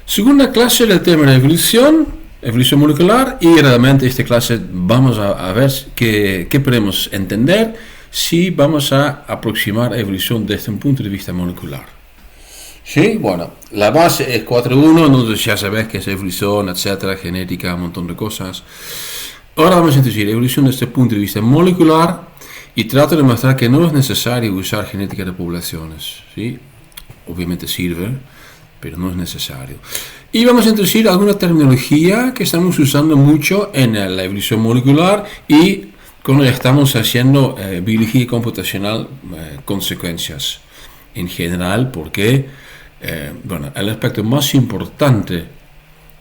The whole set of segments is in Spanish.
Segunda clase del tema de evolución molecular, y realmente esta clase vamos a ver qué podemos entender si vamos a aproximar a evolución desde un punto de vista molecular. Sí, bueno, la base es 4.1, entonces ya sabes que es evolución, etcétera, genética, un montón de cosas. Ahora vamos a introducir evolución desde el punto de vista molecular y trato de mostrar que no es necesario usar genética de poblaciones, ¿sí? Obviamente sirve, pero no es necesario. Y vamos a introducir alguna terminología que estamos usando mucho en la evolución molecular y cuando estamos haciendo biología computacional, consecuencias en general, porque el aspecto más importante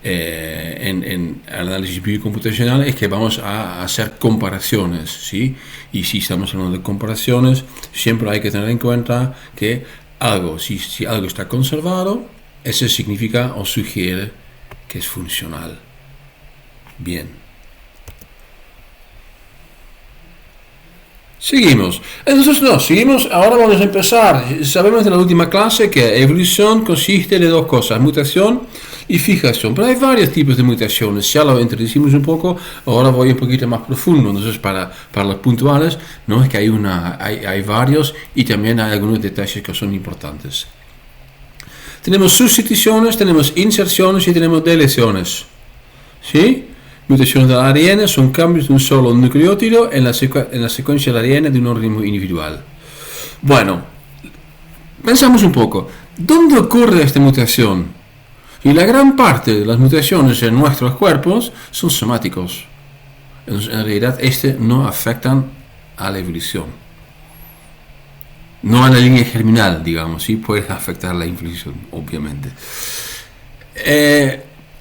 en análisis biocomputacional es que vamos a hacer comparaciones, ¿sí? Y si estamos hablando de comparaciones, siempre hay que tener en cuenta que si algo está conservado, eso significa o sugiere que es funcional. Bien. Seguimos. Seguimos. Ahora vamos a empezar. Sabemos en la última clase que evolución consiste de dos cosas, mutación y fijación. Pero hay varios tipos de mutaciones. Ya lo introducimos un poco. Ahora voy un poquito más profundo. Entonces, para los puntuales, no es que hay varios y también hay algunos detalles que son importantes. Tenemos sustituciones, tenemos inserciones y tenemos deleciones. ¿Sí? Mutaciones del ADN son cambios de un solo nucleótido en la secuencia del ADN de un organismo individual. Bueno, pensamos un poco. ¿Dónde ocurre esta mutación? Y la gran parte de las mutaciones en nuestros cuerpos son somáticos. Entonces, en realidad, no afectan a la evolución. No a la línea germinal, digamos, sí puede afectar la evolución, obviamente.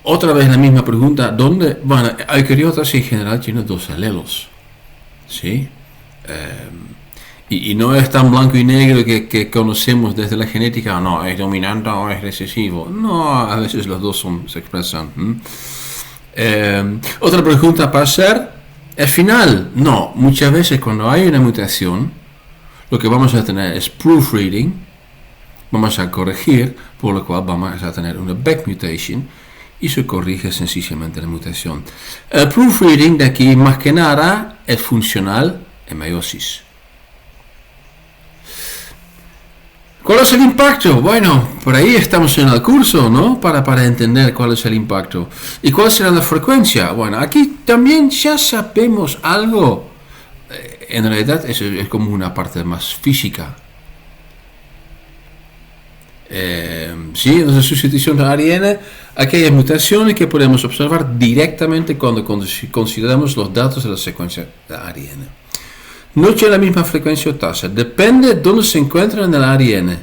Otra vez la misma pregunta, ¿dónde? Bueno, eucariotas en general tienen dos alelos, ¿sí? Y no es tan blanco y negro que conocemos desde la genética, no, es dominante o es recesivo. No, a veces los dos se expresan. Otra pregunta para hacer, ¿es final? No, muchas veces cuando hay una mutación, lo que vamos a tener es proofreading, vamos a corregir, por lo cual vamos a tener una back mutation y se corrige sencillamente la mutación. El proofreading de aquí más que nada es funcional en meiosis. ¿Cuál es el impacto? Bueno, por ahí estamos en el curso, ¿no? Para entender cuál es el impacto. ¿Y cuál será la frecuencia? Bueno, aquí también ya sabemos algo. En realidad eso es como una parte más física. Sí, entonces sustitución de ADN, aquellas mutaciones que podemos observar directamente cuando consideramos los datos de la secuencia de ADN. No tiene la misma frecuencia o tasa, depende de dónde se encuentra en el ADN.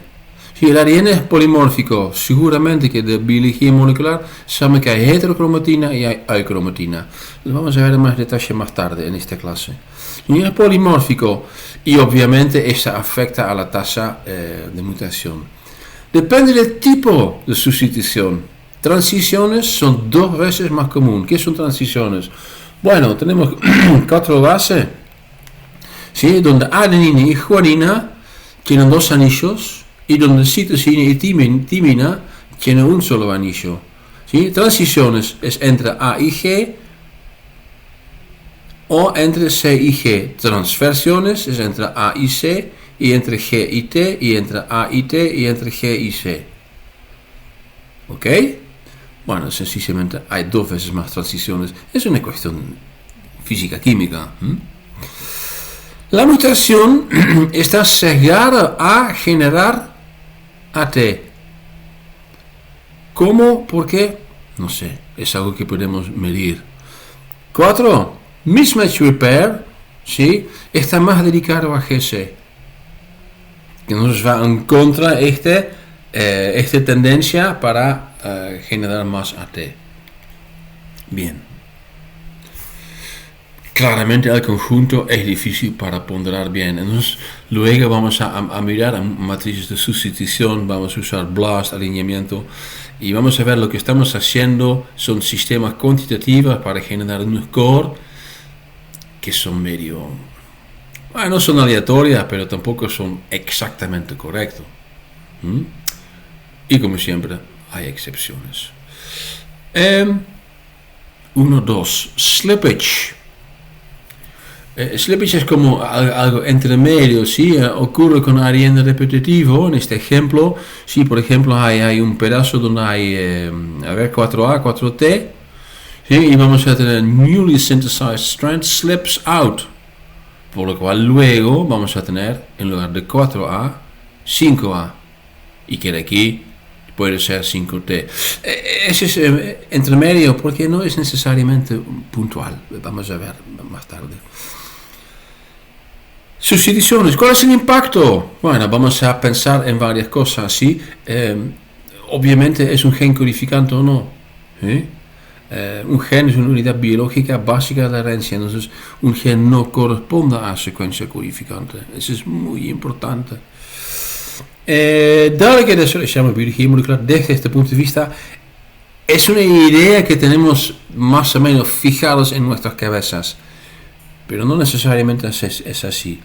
Si el ADN es polimórfico, seguramente que de biología molecular sabemos que hay heterocromatina y hay eucromatina. Lo vamos a ver en más detalle más tarde en esta clase. Si es polimórfico y obviamente esa afecta a la tasa de mutación. Depende del tipo de sustitución. Transiciones son 2 veces más común. ¿Qué son transiciones? Bueno, tenemos 4 bases, ¿sí? Donde adenina y guanina tienen 2 anillos y donde citosina y timina tienen un solo anillo. ¿Sí? Transiciones es entre A y G o entre C y G. Transversiones es entre A y C y entre G y T y entre A y T y entre G y C. ¿Ok? Bueno, sencillamente hay 2 veces más transiciones. Es una cuestión física-química. La mutación está sesgada a generar AT. ¿Cómo? ¿Por qué? No sé. Es algo que podemos medir. 4. Mismatch repair, ¿sí? Está más dedicado a GC. Que nos va en contra esta tendencia para generar más AT. Bien. Claramente el conjunto es difícil para ponderar bien. Entonces, luego vamos a mirar a matrices de sustitución, vamos a usar BLAST, alineamiento, y vamos a ver lo que estamos haciendo. Son sistemas cuantitativos para generar un score que son medio... Bueno, no son aleatorias, pero tampoco son exactamente correctos. Y como siempre, hay excepciones. Uno, dos. Slippage. Slippage es como algo entre medio, ¿sí? Ocurre con ARN repetitivo. En este ejemplo, si por ejemplo hay un pedazo donde hay 4A, 4T, ¿sí? Y vamos a tener newly synthesized strand slips out, por lo cual luego vamos a tener en lugar de 4A 5A, y que de aquí puede ser 5T. Ese es entre medio porque no es necesariamente puntual. Vamos a ver más tarde. Sustituciones. ¿Cuál es el impacto? Bueno, vamos a pensar en varias cosas, ¿sí? Obviamente es un gen codificante o no, ¿sí? Un gen es una unidad biológica básica de la herencia, entonces un gen no corresponde a secuencia codificante. Eso es muy importante. Dado que eso se llama biología molecular, desde este punto de vista, es una idea que tenemos más o menos fijados en nuestras cabezas, pero no necesariamente es así.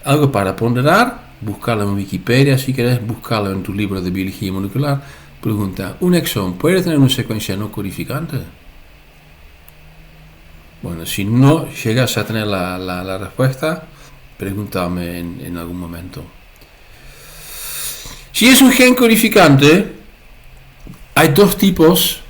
Algo para ponderar, buscarlo en Wikipedia, si querés, buscarlo en tu libro de biología molecular. Pregunta, ¿un exón puede tener una secuencia no codificante? Bueno, si no llegas a tener la respuesta, pregúntame en algún momento. Si es un gen codificante, hay dos tipos,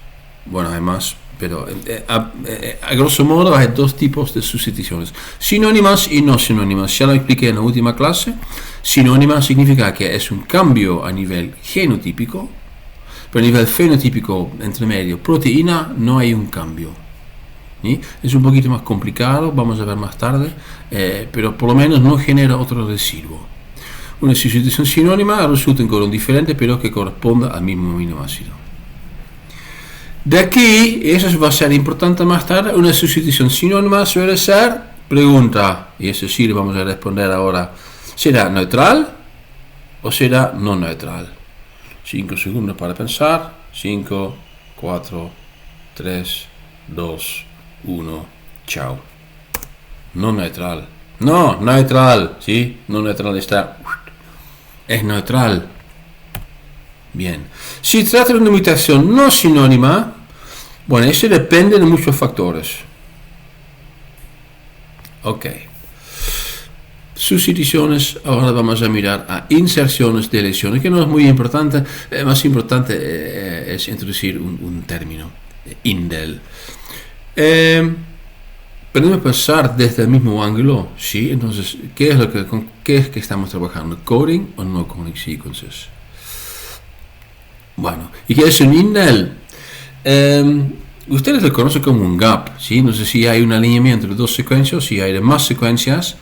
bueno, hay más, pero a grosso modo hay dos tipos de sustituciones: sinónimas y no sinónimas. Ya lo expliqué en la última clase. Sinónima significa que es un cambio a nivel genotípico, pero a nivel fenotípico entre medio, proteína, no hay un cambio. ¿Sí? Es un poquito más complicado, vamos a ver más tarde, pero por lo menos no genera otro residuo. Una sustitución sinónima resulta en codón diferente, pero que corresponde al mismo aminoácido. De aquí, eso va a ser importante más tarde, una sustitución sinónima suele ser, pregunta, y eso sí vamos a responder ahora, ¿será neutral o será no neutral? 5 segundos para pensar. 5, 4, 3, 2, 1, chao. No neutral. No, neutral, ¿sí? No neutral está. Es neutral. Bien. Si trata de una mutación no sinónima, bueno, eso depende de muchos factores. Ok. Sustituciones, ahora vamos a mirar a inserciones, deleciones, que no es muy importante. Más importante es introducir un término, indel. Podemos pasar desde el mismo ángulo, ¿sí? Entonces, ¿qué es que estamos trabajando? ¿Coding o no coding sequences? Bueno, ¿y qué es un indel? Ustedes lo conocen como un gap, ¿sí? No sé si hay un alineamiento entre dos secuencias, si hay más secuencias,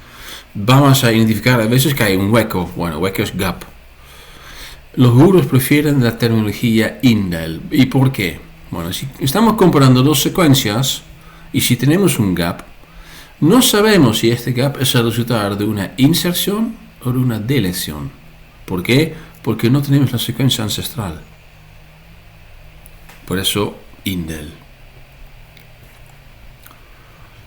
vamos a identificar a veces que hay un hueco. Bueno, hueco es gap. Los gurús prefieren la terminología indel. ¿Y por qué? Bueno, si estamos comparando dos secuencias y si tenemos un gap, no sabemos si este gap es el resultado de una inserción o de una deleción. ¿Por qué? Porque no tenemos la secuencia ancestral. Por eso, indel.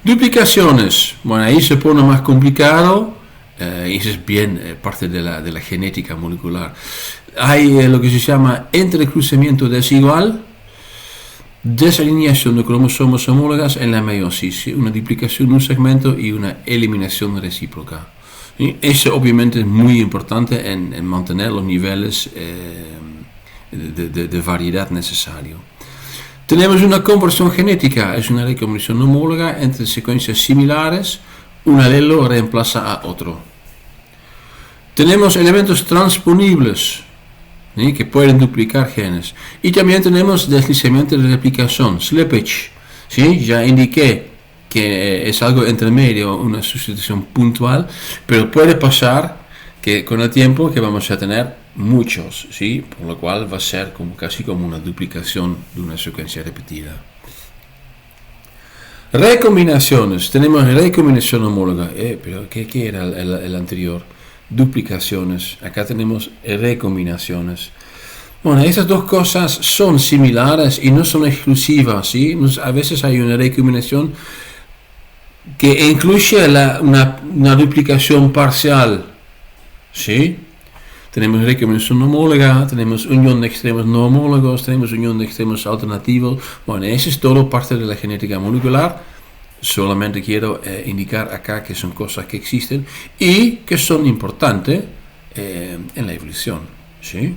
Duplicaciones. Bueno, ahí se pone más complicado. Y eso es bien parte de la genética molecular. Hay lo que se llama entrecruzamiento desigual, desalineación de cromosomas homólogas en la meiosis, ¿sí? Una duplicación de un segmento y una eliminación recíproca. ¿Sí? Eso obviamente es muy importante en mantener los niveles de variedad necesario. Tenemos una conversión genética, es una recombinación homóloga entre secuencias similares, un alelo reemplaza a otro. Tenemos elementos transponibles, ¿sí? Que pueden duplicar genes. Y también tenemos deslizamiento de replicación, slippage, ¿sí? Ya indiqué que es algo entre medio, una sustitución puntual, pero puede pasar que con el tiempo que vamos a tener muchos, ¿sí? Por lo cual va a ser casi como una duplicación de una secuencia repetida. Recombinaciones. Tenemos recombinación homóloga. Pero ¿qué era el anterior? Duplicaciones. Acá tenemos recombinaciones. Bueno, estas dos cosas son similares y no son exclusivas, ¿sí? A veces hay una recombinación que incluye una duplicación parcial, ¿sí? tenemos recombinación homóloga, tenemos unión de extremos no homólogos, tenemos unión de extremos alternativos. Bueno, eso es todo parte de la genética molecular. Solamente quiero indicar acá que son cosas que existen y que son importantes en la evolución. ¿Sí?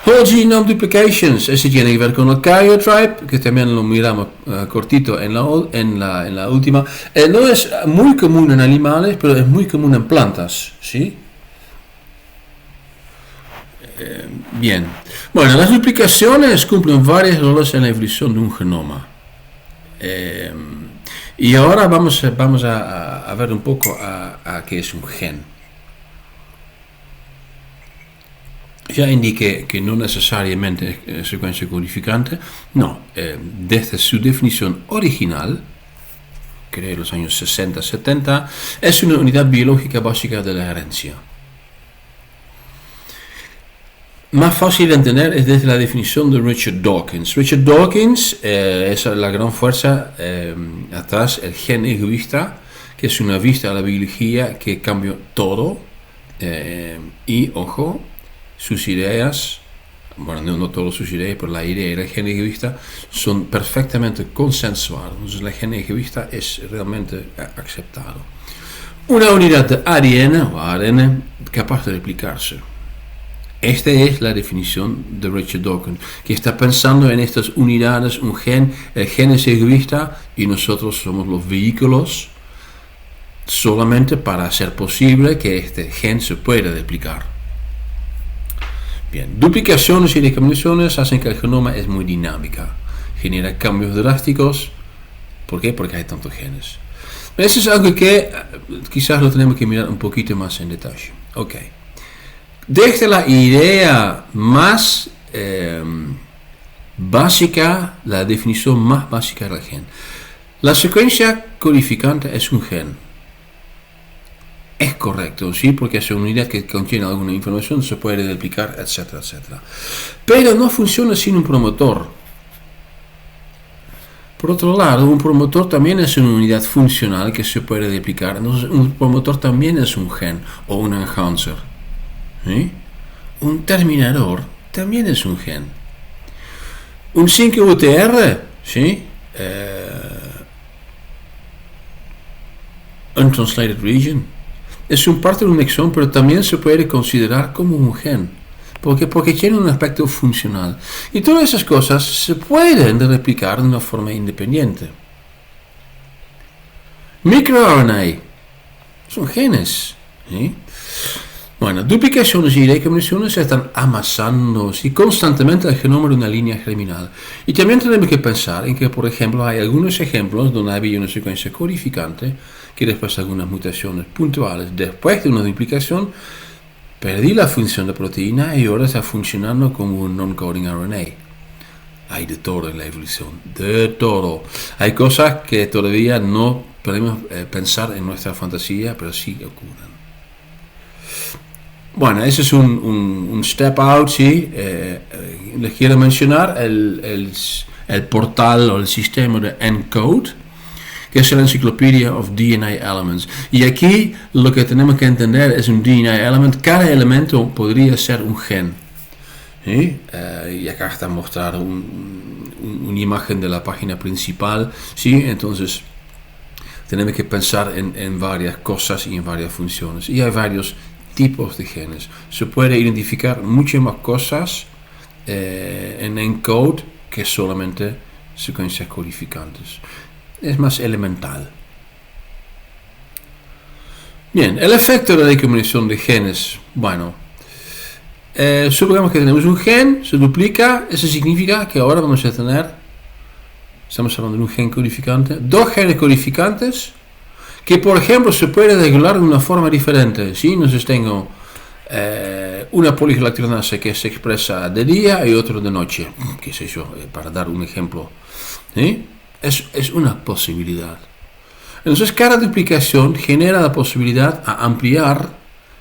Whole genome duplications, eso tiene que ver con el karyotype, que también lo miramos cortito en la última. No es muy común en animales, pero es muy común en plantas. ¿Sí? Bien. Bueno, las duplicaciones cumplen varios roles en la evolución de un genoma. Y ahora vamos a ver un poco a qué es un gen. Ya indiqué que no necesariamente es secuencia codificante, no, desde su definición original, que de los años 60-70, es una unidad biológica básica de la herencia. Más fácil de entender es desde la definición de Richard Dawkins. Richard Dawkins es la gran fuerza atrás, el gen egoísta, que es una vista a la biología que cambió todo, y ojo, sus ideas, bueno, no todas sus ideas, pero la idea del gen egoísta son perfectamente consensuadas. Entonces, el gen egoísta es realmente aceptado. Una unidad de ADN o ARN capaz de replicarse. Esta es la definición de Richard Dawkins, que está pensando en estas unidades, un gen, el gen es egoísta y nosotros somos los vehículos solamente para hacer posible que este gen se pueda replicar. Bien, duplicaciones y recombinaciones hacen que el genoma es muy dinámica, genera cambios drásticos. ¿Por qué? Porque hay tantos genes. Eso es algo que quizás lo tenemos que mirar un poquito más en detalle. Ok. Desde la idea más básica, la definición más básica del gen. La secuencia codificante es un gen. Es correcto, sí, porque es una unidad que contiene alguna información, se puede replicar, etcétera, etcétera. Pero no funciona sin un promotor. Por otro lado, un promotor también es una unidad funcional que se puede replicar. Entonces, un promotor también es un gen o un enhancer. ¿Sí? Un terminador también es un gen. Un 5UTR, ¿sí? Untranslated region. Es un parte de un exón, pero también se puede considerar como un gen, porque tiene un aspecto funcional. Y todas esas cosas se pueden replicar de una forma independiente. MicroRNA son genes. ¿Sí? Bueno, duplicaciones y recombinaciones se están amasando constantemente el genoma de una línea germinal. Y también tenemos que pensar en que, por ejemplo, hay algunos ejemplos donde había una secuencia codificante que después de algunas mutaciones puntuales, después de una duplicación, perdí la función de proteína y ahora está funcionando como un non-coding RNA. Hay de todo en la evolución, de todo. Hay cosas que todavía no podemos pensar en nuestra fantasía, pero sí ocurren. Bueno, ese es un step out, sí. Les quiero mencionar el portal o el sistema de ENCODE, que es la Encyclopedia of DNA Elements. Y aquí lo que tenemos que entender es un DNA element. Cada elemento podría ser un gen. ¿Sí? Y acá está mostrado una imagen de la página principal. ¿Sí? Entonces tenemos que pensar en varias cosas y en varias funciones. Y hay varios tipos de genes. Se puede identificar muchas más cosas en ENCODE que solamente secuencias codificantes. Es más elemental. Bien, el efecto de la recombinación de genes. Bueno, supongamos que tenemos un gen, se duplica, eso significa que ahora vamos a tener, estamos hablando de un gen codificante, dos genes codificantes que, por ejemplo, se puede regular de una forma diferente. ¿Sí? Entonces tengo una poliglutronasa que se expresa de día y otro de noche, qué sé yo, para dar un ejemplo. ¿Sí? Es una posibilidad. Entonces cada duplicación genera la posibilidad a ampliar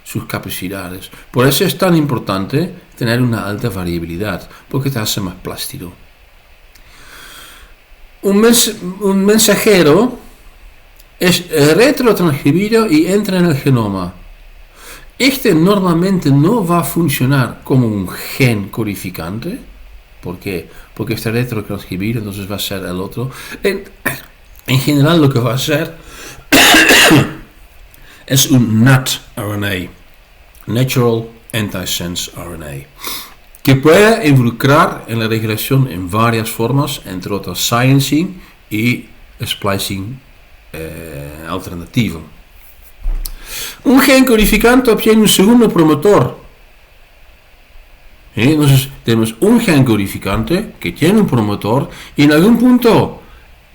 sus capacidades. Por eso es tan importante tener una alta variabilidad, porque te hace más plástico. Un mensajero es retrotranscribido y entra en el genoma. Este normalmente no va a funcionar como un gen codificante. ¿Por qué? Porque está retrotranscribido, entonces va a ser el otro. En general lo que va a ser es un NAT RNA, Natural Antisense RNA, que puede involucrar en la regulación en varias formas, entre otras silencing y splicing alternativo. Un gen codificante obtiene un segundo promotor. Entonces tenemos un gen codificante que tiene un promotor y en algún punto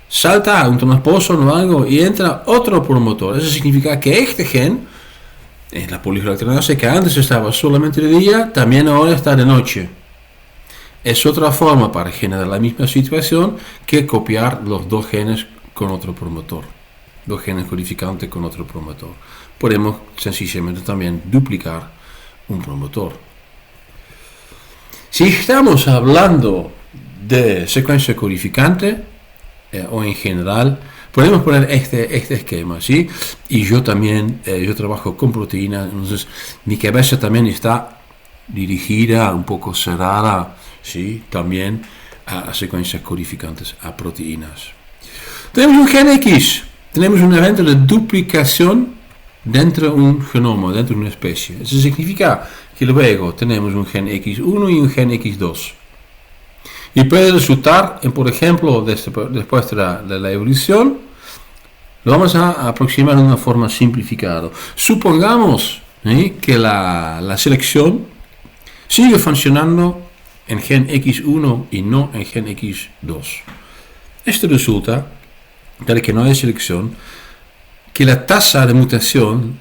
salta un transposon o algo y entra otro promotor. Eso significa que este gen, en la poliglutamaterase que antes estaba solamente de día, también ahora está de noche. Es otra forma para generar la misma situación que copiar los dos genes con otro promotor. Dos genes codificantes con otro promotor. Podemos sencillamente también duplicar un promotor. Si estamos hablando de secuencia codificante o en general, podemos poner este esquema, ¿sí? Y yo también, yo trabajo con proteínas, entonces mi cabeza también está dirigida, un poco cerrada, ¿sí? También a secuencias codificantes, a proteínas. Tenemos un gen X, tenemos un evento de duplicación dentro de un genoma, dentro de una especie. Eso significa que luego tenemos un gen X1 y un gen X2. Y puede resultar, por ejemplo, después de la evolución, lo vamos a aproximar de una forma simplificada. Supongamos que la selección sigue funcionando en gen X1 y no en gen X2. Esto resulta, tal que no hay selección, que la tasa de mutación,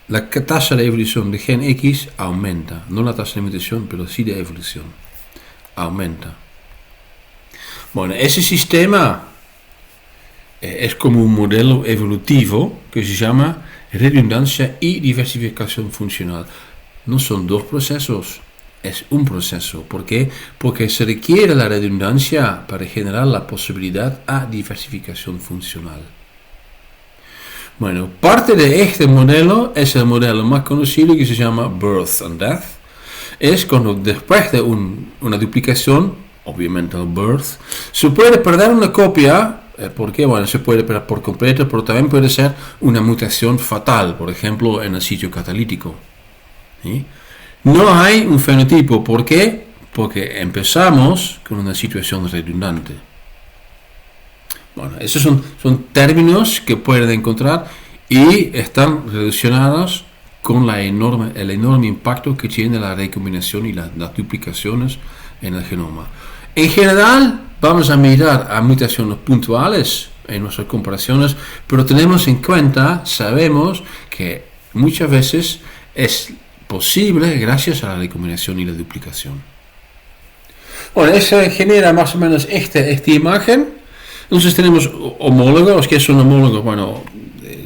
la tasa de evolución de gen X aumenta. No la tasa de mutación, pero sí de evolución. Aumenta. Bueno, ese sistema es como un modelo evolutivo que se llama redundancia y diversificación funcional. No son dos procesos, es un proceso. ¿Por qué? Porque se requiere la redundancia para generar la posibilidad a diversificación funcional. Bueno, parte de este modelo es el modelo más conocido que se llama Birth and Death. Es cuando después de una duplicación, obviamente el birth, se puede perder una copia, porque bueno, se puede perder por completo, pero también puede ser una mutación fatal, por ejemplo en el sitio catalítico. ¿Sí? No hay un fenotipo, ¿por qué? Porque empezamos con una situación redundante. Bueno, esos son términos que pueden encontrar y están relacionados con el enorme impacto que tiene la recombinación y las duplicaciones en el genoma. En general, vamos a mirar a mutaciones puntuales en nuestras comparaciones, pero tenemos en cuenta, sabemos que muchas veces es posible gracias a la recombinación y la duplicación. Bueno, eso genera más o menos esta imagen. Entonces tenemos homólogos. ¿Qué son homólogos? Bueno,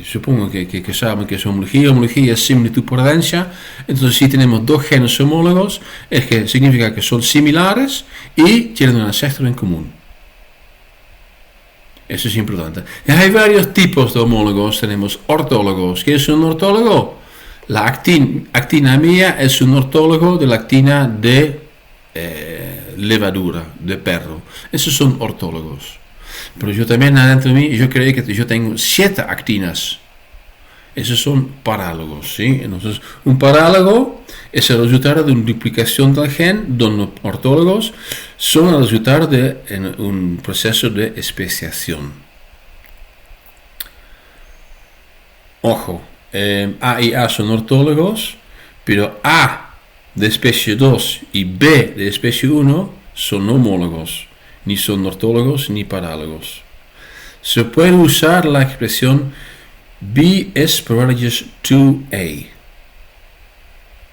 supongo que saben que es homología. Homología es similitud por herencia. Entonces si tenemos dos genes homólogos, es que significa que son similares y tienen un ancestro en común. Eso es importante. Y hay varios tipos de homólogos. Tenemos ortólogos. ¿Qué es un ortólogo? La actina mía es un ortólogo de la actina de levadura, de perro. Esos son ortólogos. Pero yo también adentro de mí, yo creo que yo tengo 7 actinas. Esos son parálogos, ¿sí? Entonces, un parálogo es el resultado de una duplicación del gen, donde ortólogos son el resultado de un proceso de especiación. Ojo, A y A son ortólogos, pero A de especie 2 y B de especie 1 son homólogos. Ni son ortólogos ni parálogos. Se puede usar la expresión B is paralogous to A.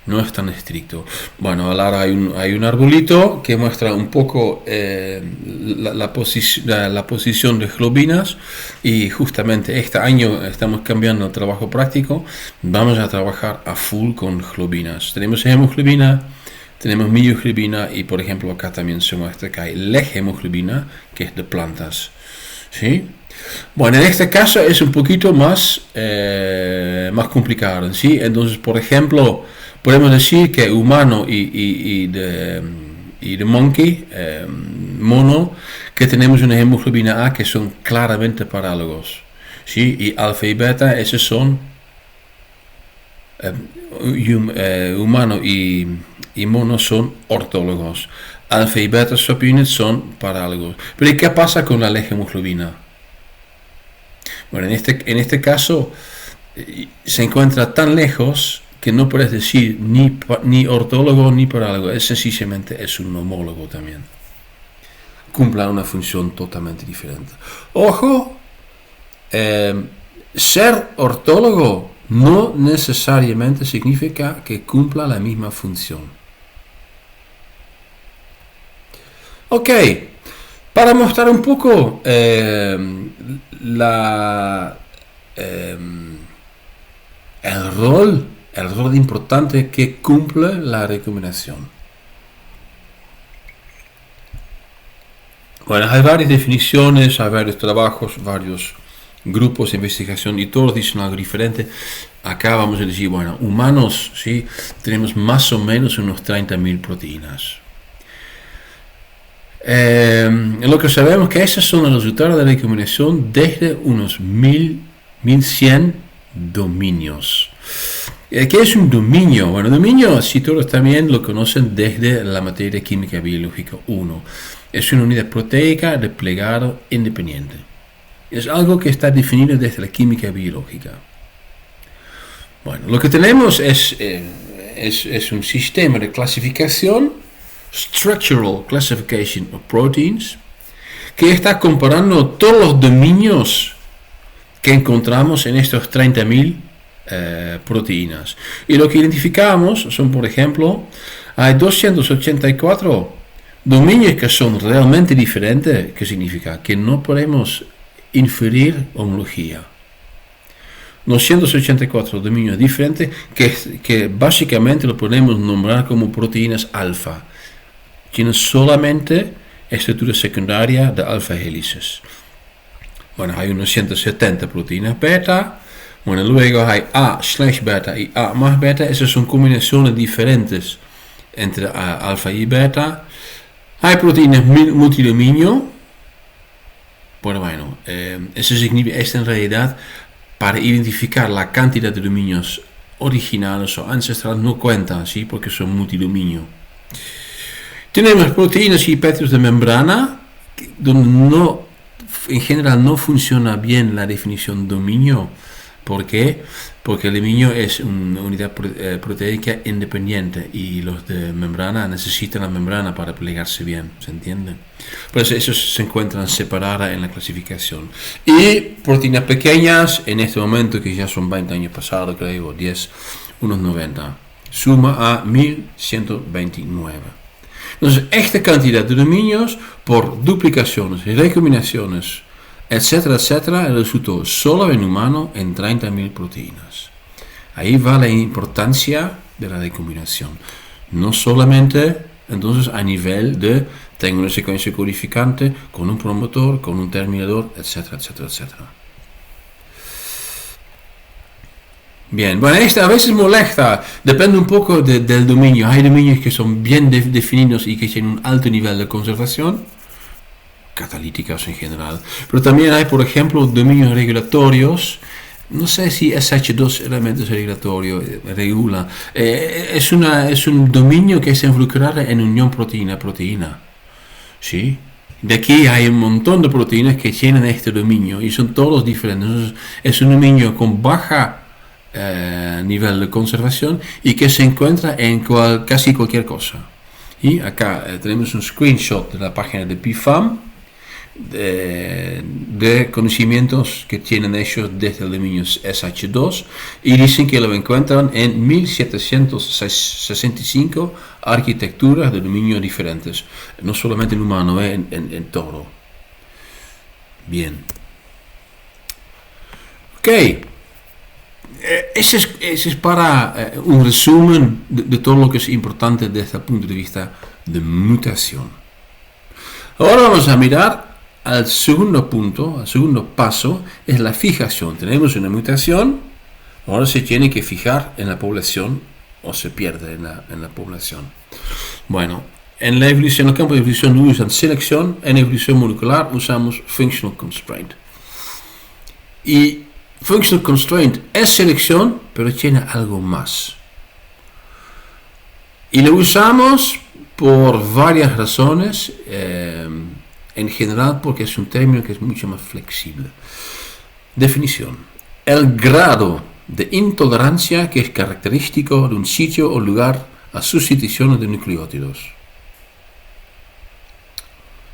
No es tan estricto. Bueno, ahora hay un arbolito que muestra un poco la posición de globinas, y justamente este año estamos cambiando el trabajo práctico. Vamos a trabajar a full con globinas. Tenemos hemoglobina, tenemos mioglobina y por ejemplo acá también se muestra que hay legemoglobina, que es de plantas. ¿Sí? Bueno, en este caso es un poquito más complicado, ¿sí? Entonces, por ejemplo, podemos decir que humano y de monkey, mono, que tenemos una hemoglobina A que son claramente parálogos, ¿sí? Y alfa y beta, esos son humano y mono son ortólogos. Alfa y beta subunits son parálogos. Pero ¿y qué pasa con la hemoglobina? Bueno, en este caso se encuentra tan lejos que no puedes decir ni ortólogo ni parálogo, es sencillamente es un homólogo también. Cumple una función totalmente diferente. Ojo, ser ortólogo no necesariamente significa que cumpla la misma función. Ok, para mostrar un poco el rol importante que cumple la recombinación. Bueno, hay varias definiciones, hay varios trabajos, varios grupos de investigación y todos dicen algo diferente. Acá vamos a decir, bueno, humanos, ¿sí? Tenemos más o menos unos 30.000 proteínas. Lo que sabemos que esos son los resultados de la recombinación desde unos 1100 dominios. ¿Qué es un dominio? Bueno, dominio, si todos también lo conocen desde la materia química biológica 1. Es una unidad proteica de plegado independiente. Es algo que está definido desde la química biológica. Bueno, lo que tenemos es un sistema de clasificación, Structural Classification of Proteins, que está comparando todos los dominios que encontramos en estos 30.000 proteínas. Y lo que identificamos son, por ejemplo, hay 284 dominios que son realmente diferentes, que significa que no podemos inferir homología. 284 dominios diferentes que básicamente lo podemos nombrar como proteínas alfa. Tienen solamente estructura secundaria de alfa hélices. Bueno, hay unos 170 proteínas beta. Bueno, luego hay A/beta y A más beta. Esas son combinaciones diferentes entre alfa y beta. Hay proteínas multidominio. Bueno, eso significa, es en realidad para identificar la cantidad de dominios originales o ancestrales no cuentan, ¿sí? Porque son multidominio. Tenemos proteínas y péptidos de membrana, donde en general no funciona bien la definición dominio. ¿Por qué? Porque el dominio es una unidad proteica independiente y los de membrana necesitan la membrana para plegarse bien, ¿se entiende? Por eso esos se encuentran separadas en la clasificación. Y proteínas pequeñas, en este momento que ya son 20 años pasados, creo, 10, unos 90, suma a 1129. Entonces, esta cantidad de dominios por duplicaciones, recombinaciones, etcétera, etcétera, resultó solo en humano en 30.000 proteínas. Ahí va la importancia de la recombinación. No solamente, entonces, a nivel de tengo una secuencia codificante con un promotor, con un terminador, etcétera, etcétera, etcétera. Bien, bueno, esta a veces molesta, depende un poco del dominio. Hay dominios que son bien definidos y que tienen un alto nivel de conservación, catalíticas en general, pero también hay, por ejemplo, dominios regulatorios. No sé si SH2 elementos regulatorios regula. Es un dominio que se involucra en unión proteína-proteína. ¿Sí? De aquí hay un montón de proteínas que tienen este dominio y son todos diferentes. Entonces, es un dominio con baja nivel de conservación y que se encuentra en casi cualquier cosa. Y acá tenemos un screenshot de la página de PFAM de conocimientos que tienen ellos desde el dominio SH2 y dicen que lo encuentran en 1765 arquitecturas de dominio diferentes, no solamente en humano, en todo. Bien. Ok. Ese es para un resumen de todo lo que es importante desde el punto de vista de mutación. Ahora vamos a mirar al segundo punto, al segundo paso, es la fijación. Tenemos una mutación, ahora se tiene que fijar en la población o se pierde en la población. Bueno, en la evolución, en el campo de evolución no usan selección, en evolución molecular usamos functional constraint. Y functional constraint es selección, pero tiene algo más. Y lo usamos por varias razones, en general porque es un término que es mucho más flexible. Definición: el grado de intolerancia que es característico de un sitio o lugar a sustitución de nucleótidos.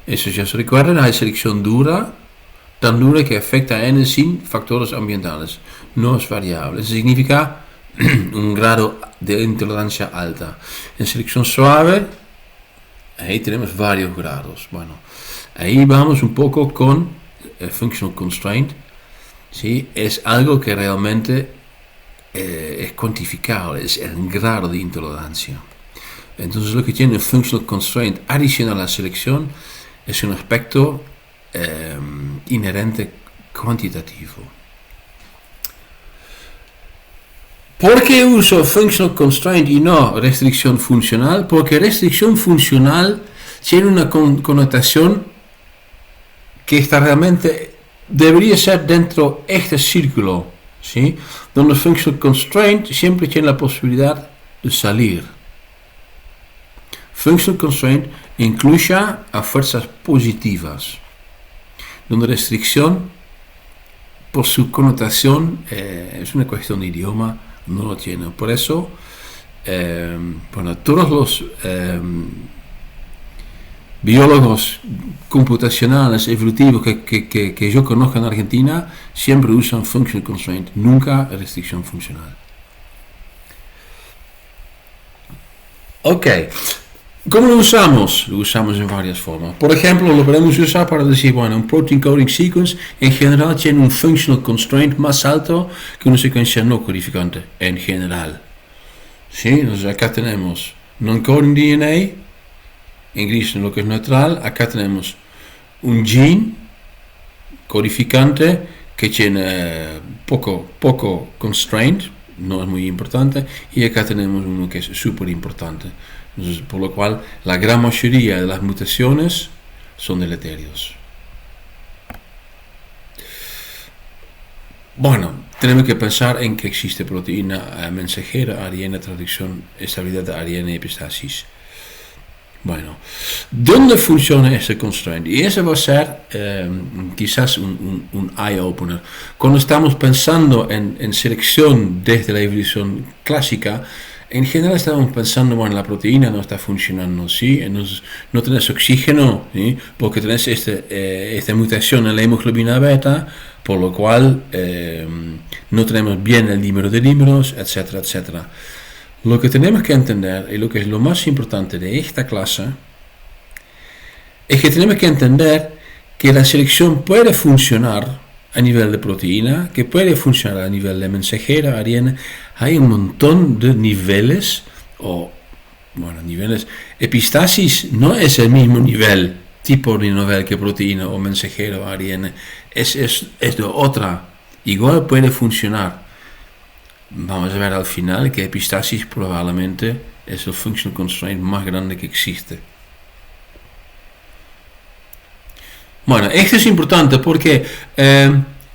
Eso ya se recuerda, hay selección dura, tan dura que afecta a N sin factores ambientales. No es variable. Eso significa un grado de intolerancia alta. En selección suave, ahí tenemos varios grados. Bueno, ahí vamos un poco con functional constraint. ¿Sí? Es algo que realmente es cuantificable, es el grado de intolerancia. Entonces lo que tiene functional constraint adicional a la selección es un aspecto inherente cuantitativo. ¿Por qué uso functional constraint y no restricción funcional? Porque restricción funcional tiene una connotación que está realmente, debería ser dentro de este círculo, ¿sí? Donde functional constraint siempre tiene la posibilidad de salir. Functional constraint incluye a fuerzas positivas, donde restricción, por su connotación, es una cuestión de idioma, no lo tiene. Por eso, todos los biólogos computacionales evolutivos que yo conozco en Argentina siempre usan functional constraint, nunca restricción funcional. Ok, ¿cómo lo usamos? Lo usamos en varias formas. Por ejemplo, lo podemos usar para decir, bueno, un protein coding sequence en general tiene un functional constraint más alto que una secuencia no codificante, en general. ¿Sí? Entonces acá tenemos non-coding DNA, en gris en lo que es neutral. Acá tenemos un gene codificante que tiene poco constraint, no es muy importante, y acá tenemos uno que es súper importante. Entonces, por lo cual la gran mayoría de las mutaciones son deleterios. Bueno, tenemos que pensar en que existe proteína mensajera, ARN, traducción, estabilidad de ARN y epistasis. Bueno, ¿dónde funciona ese constraint? Y ese va a ser quizás un eye-opener. Cuando estamos pensando en selección desde la evolución clásica, en general estamos pensando, bueno, la proteína no está funcionando, ¿sí? Entonces, no tenés oxígeno, ¿sí? Porque tenés esta mutación en la hemoglobina beta, por lo cual no tenemos bien el número de dímeros, etcétera, etcétera. Lo que tenemos que entender, y lo que es lo más importante de esta clase, es que tenemos que entender que la selección puede funcionar a nivel de proteína, que puede funcionar a nivel de mensajera, ARN. Hay un montón de niveles, niveles. Epistasis no es el mismo nivel, tipo de nivel que proteína o mensajera o ARN, es de otra. Igual puede funcionar. Vamos a ver al final que epistasis probablemente es el functional constraint más grande que existe. Bueno, esto es importante porque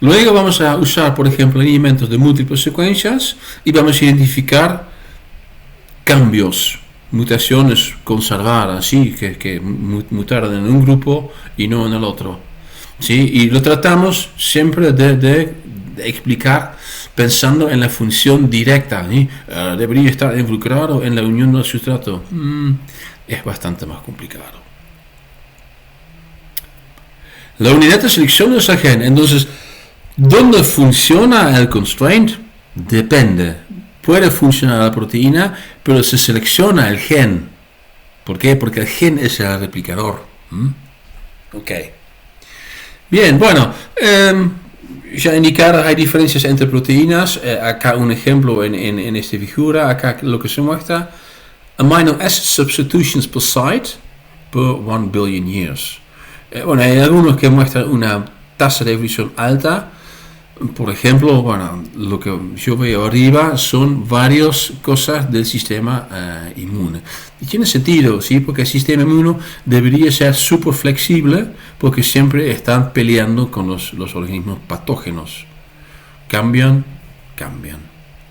luego vamos a usar, por ejemplo, alimentos de múltiples secuencias y vamos a identificar cambios, mutaciones conservadas, ¿sí? que mutaron en un grupo y no en el otro. ¿Sí? Y lo tratamos siempre de explicar pensando en la función directa, ¿sí? Debería estar involucrado en la unión del sustrato. Es bastante más complicado. La unidad de selección es el gen. Entonces, ¿dónde funciona el constraint? Depende. Puede funcionar la proteína, pero se selecciona el gen. ¿Por qué? Porque el gen es el replicador. Ok. Bien, bueno. Ya indicar, hay diferencias entre proteínas. Acá un ejemplo en esta figura. Acá lo que se muestra. Amino acid substitutions per site per 1 billion years. Bueno, hay algunos que muestran una tasa de evolución alta. Por ejemplo, bueno, lo que yo veo arriba son varias cosas del sistema inmune. Y tiene sentido, ¿sí? Porque el sistema inmune debería ser súper flexible porque siempre están peleando con los organismos patógenos. Cambian.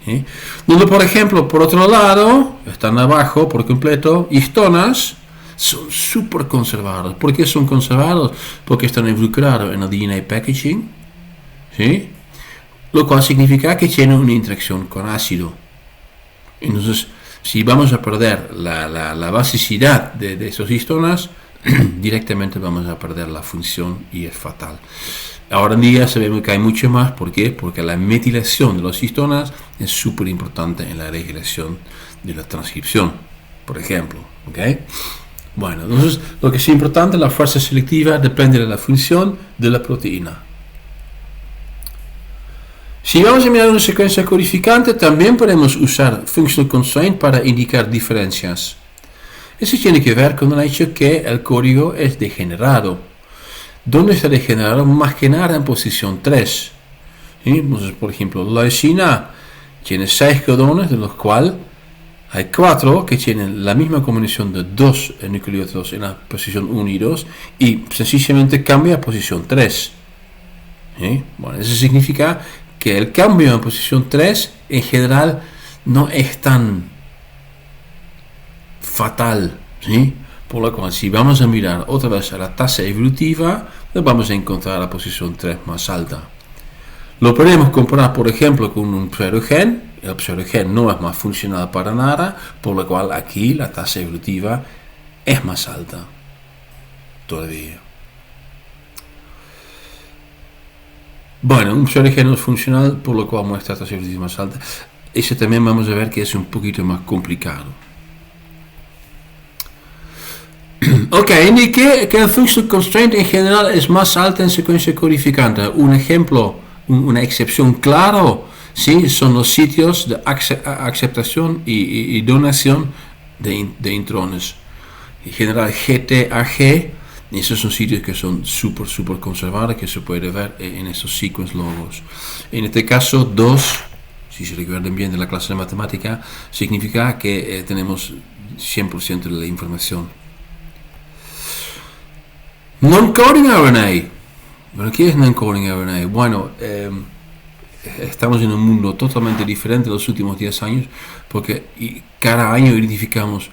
¿Sí? Donde, por ejemplo, por otro lado, están abajo por completo, histonas, son súper conservados. ¿Por qué son conservados? Porque están involucrados en el DNA packaging, ¿sí? Lo cual significa que tienen una interacción con ácido. Entonces, si vamos a perder la basicidad de esos histonas, directamente vamos a perder la función y es fatal. Ahora en día sabemos que hay mucho más. ¿Por qué? Porque la metilación de los histonas es súper importante en la regulación de la transcripción, por ejemplo. ¿Okay? Bueno, entonces lo que es importante, la fuerza selectiva depende de la función de la proteína. Si vamos a mirar una secuencia codificante, también podemos usar functional constraint para indicar diferencias. Eso tiene que ver con el hecho que el código es degenerado. ¿Dónde está degenerado? Más que nada en posición 3. ¿Sí? Entonces, por ejemplo, la leucina tiene 6 codones, de los cuales hay 4 que tienen la misma combinación de 2 nucleótidos en la posición 1 y 2 y sencillamente cambia a posición 3. ¿Sí? Bueno, eso significa que el cambio en posición 3 en general no es tan fatal, ¿sí? Por lo cual, si vamos a mirar otra vez a la tasa evolutiva, pues vamos a encontrar la posición 3 más alta. Lo podemos comparar, por ejemplo, con un pseudogen. El pseudogen no es más funcional para nada, por lo cual aquí la tasa evolutiva es más alta todavía. Bueno, un pseudogen no es funcional, por lo cual muestra tasa evolutiva más alta. Ese también vamos a ver que es un poquito más complicado. Ok, indiqué que el functional constraint en general es más alta en secuencia codificante. Un ejemplo, una excepción claro, ¿sí? Son los sitios de aceptación y donación de intrones. En general GTAG, esos son sitios que son súper conservados, que se puede ver en esos sequence logos. En este caso 2, si se recuerdan bien de la clase de matemática, significa que tenemos 100% de la información. Non-coding RNA. Bueno, ¿qué es non-coding RNA? Bueno, estamos en un mundo totalmente diferente en los últimos 10 años porque cada año identificamos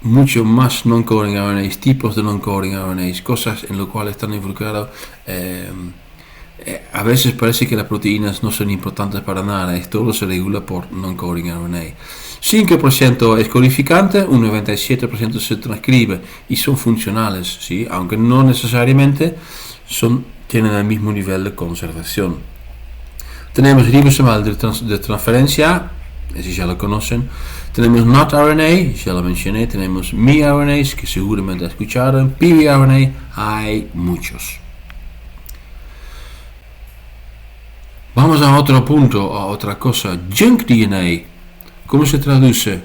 mucho más non-coding RNAs, tipos de non-coding RNAs, cosas en lo cual están involucrados. A veces parece que las proteínas no son importantes para nada, todo se regula por non-coding RNA. 5% es codificante, un 97% se transcribe y son funcionales, ¿sí? Aunque no necesariamente tienen el mismo nivel de conservación. Tenemos ribosomal de transferencia, ese ya lo conocen. Tenemos NOT-RNA, ya lo mencioné. Tenemos miRNAs, que seguramente escucharon. pRNA, hay muchos. Vamos a otro punto, a otra cosa. Junk DNA. ¿Cómo se traduce?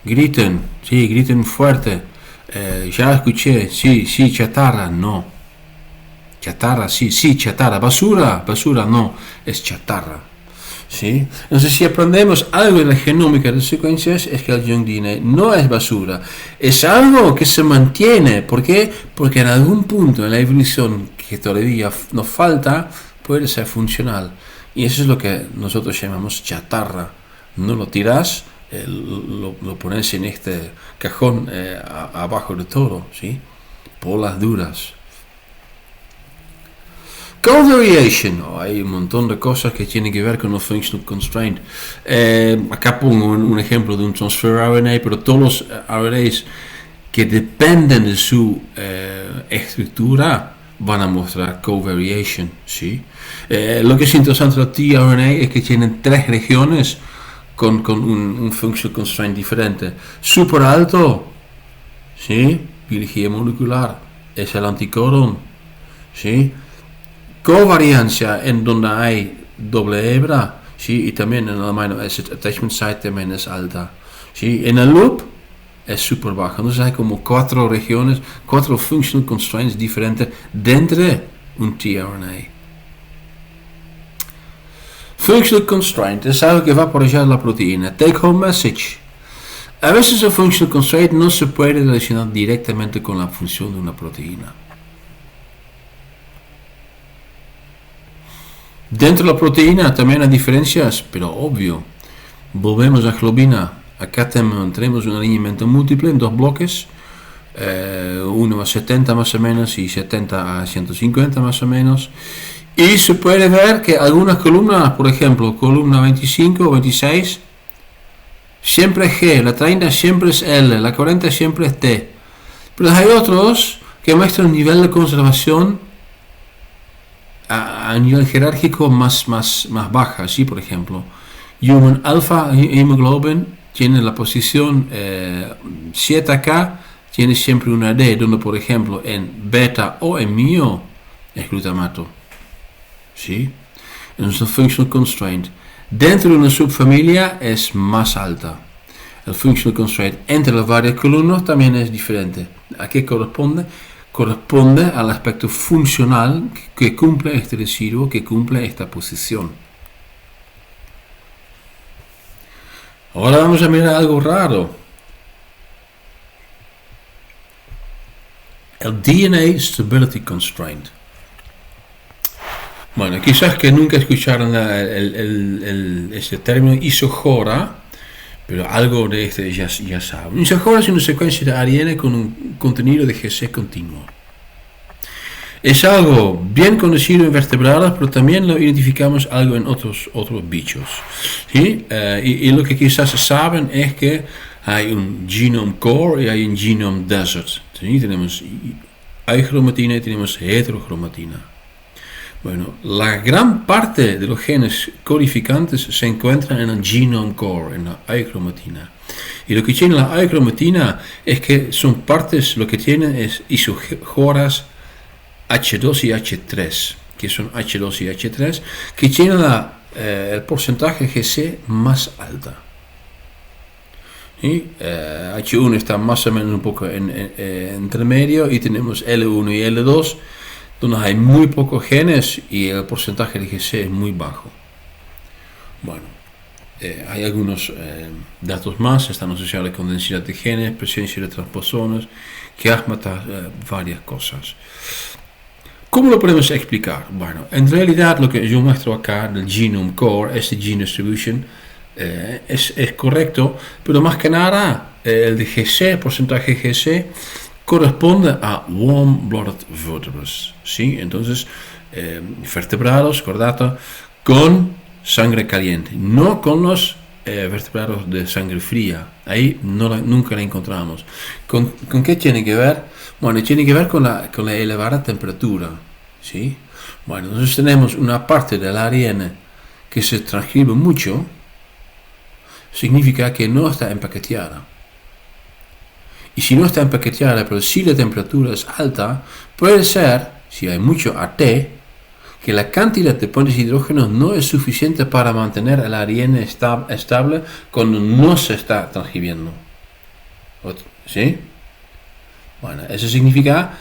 Griten, sí, griten fuerte. Ya escuché, sí, chatarra, no. Chatarra, sí, chatarra. Basura, no, es chatarra. ¿Sí? Entonces, si aprendemos algo de la genómica de secuencias, es que el junk DNA no es basura. Es algo que se mantiene. ¿Por qué? Porque en algún punto en la evolución que todavía nos falta, puede ser funcional. Y eso es lo que nosotros llamamos chatarra. No lo tiras, lo pones en este cajón abajo de todo, ¿sí? Por las duras. Covariation, hay un montón de cosas que tienen que ver con los functional constraint. Acá pongo un ejemplo de un transfer RNA, pero todos los RNAs que dependen de su estructura van a mostrar covariation, ¿sí? Lo que es interesante de tRNA es que tienen 3 regiones con un functional constraint diferente. Super alto, ¿sí? Biología molecular, es el anticodon, ¿sí? Covariancia en donde hay doble hebra, ¿sí? Y también en el amino acid attachment site también es alta, ¿sí? En el loop es súper bajo. Entonces hay como 4 regiones, 4 functional constraints diferentes dentro de un tRNA. Functional constraint es algo que va por allá de la proteína. Take home message. A veces el functional constraint no se puede relacionar directamente con la función de una proteína. Dentro de la proteína también hay diferencias, pero obvio. Volvemos a globina. Acá tenemos un alineamiento múltiple en 2 bloques. Uno a 70 más o menos y 70 a 150 más o menos. Y se puede ver que algunas columnas, por ejemplo, columna 25 o 26, siempre es G, la 30 siempre es L, la 40 siempre es T. Pero hay otros que muestran un nivel de conservación a nivel jerárquico más baja. ¿Sí? Por ejemplo, Human Alpha Hemoglobin tiene la posición 7K, tiene siempre una D, donde por ejemplo en beta o en mio es glutamato. ¿Sí? Entonces el functional constraint dentro de una subfamilia es más alta. El functional constraint entre las varias columnas también es diferente. ¿A qué corresponde? Corresponde al aspecto funcional que cumple este residuo, que cumple esta posición. Ahora vamos a mirar algo raro. El DNA Stability Constraint. Bueno, quizás que nunca escucharon este término isogora, pero algo de este ya saben. Isogora es una secuencia de ARN con un contenido de GC continuo. Es algo bien conocido en vertebrados, pero también lo identificamos algo en otros bichos. ¿Sí? Y lo que quizás saben es que hay un genome core y hay un genome desert. ¿Sí? Tenemos eicromatina y tenemos heterocromatina. Bueno, la gran parte de los genes codificantes se encuentran en el genome core, en la eicromatina. Y lo que tiene la eicromatina es que son partes, lo que tienen es isogoras H2 y H3, que son H2 y H3, que tienen el porcentaje GC más alta. ¿Sí? H1 está más o menos un poco entre medio y tenemos L1 y L2, donde hay muy pocos genes y el porcentaje de GC es muy bajo. Bueno, hay algunos datos más, están asociados con densidad de genes, presencia de transposones, quiasmatas, varias cosas. ¿Cómo lo podemos explicar? Bueno, en realidad lo que yo muestro acá del genome core, este gene distribution, es correcto, pero más que nada el de GC, porcentaje GC, corresponde a warm-blooded vertebrates, ¿sí? Entonces, vertebrados, cordata, con sangre caliente, no con los vertebrados de sangre fría. Ahí nunca la encontramos. ¿Con qué tiene que ver? Bueno, tiene que ver con la elevada temperatura, ¿sí? Bueno, entonces tenemos una parte del ARN que se transcribe mucho, significa que no está empaqueteada. Y si no está empaqueteada, pero si la temperatura es alta, puede ser, si hay mucho AT, que la cantidad de puentes de hidrógeno no es suficiente para mantener el ARN estable cuando no se está transcribiendo. ¿Sí? Bueno, eso significa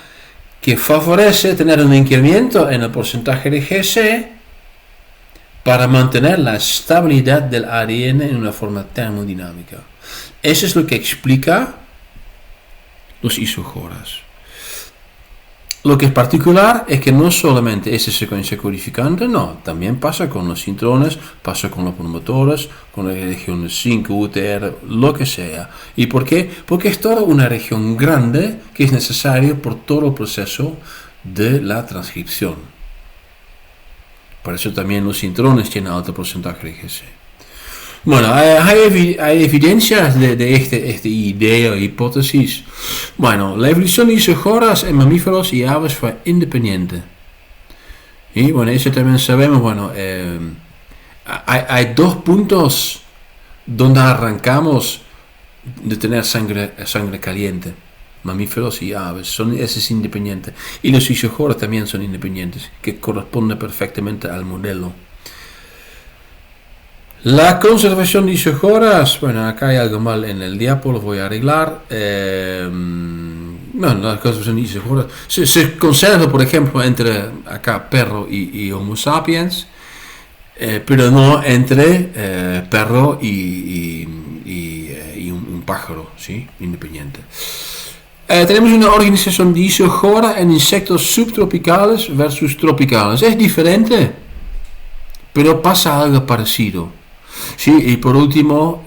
que favorece tener un incremento en el porcentaje de GC para mantener la estabilidad del ARN en una forma termodinámica. Eso es lo que explica los isogoras. Lo que es particular es que no solamente esa secuencia codificante, no, también pasa con los intrones, pasa con los promotores, con las regiones 5, UTR, lo que sea. ¿Y por qué? Porque es toda una región grande que es necesaria por todo el proceso de la transcripción. Por eso también los intrones tienen alto porcentaje de GC. Bueno, hay evidencias de esta idea o hipótesis. Bueno, la evolución de isogoras en mamíferos y aves fue independiente. Y bueno, eso también sabemos. Bueno, hay 2 puntos donde arrancamos de tener sangre caliente. Mamíferos y aves, ese es independiente. Y los isogoras también son independientes, que corresponde perfectamente al modelo. La conservación de isogoras, bueno, acá hay algo mal en el diapo, lo voy a arreglar. Bueno, la conservación de isogoras se conserva, por ejemplo, entre acá perro y Homo sapiens, pero no entre perro y un pájaro, ¿sí? Independiente. Tenemos una organización de isogora en insectos subtropicales versus tropicales. Es diferente, pero pasa algo parecido. Sí, y por último,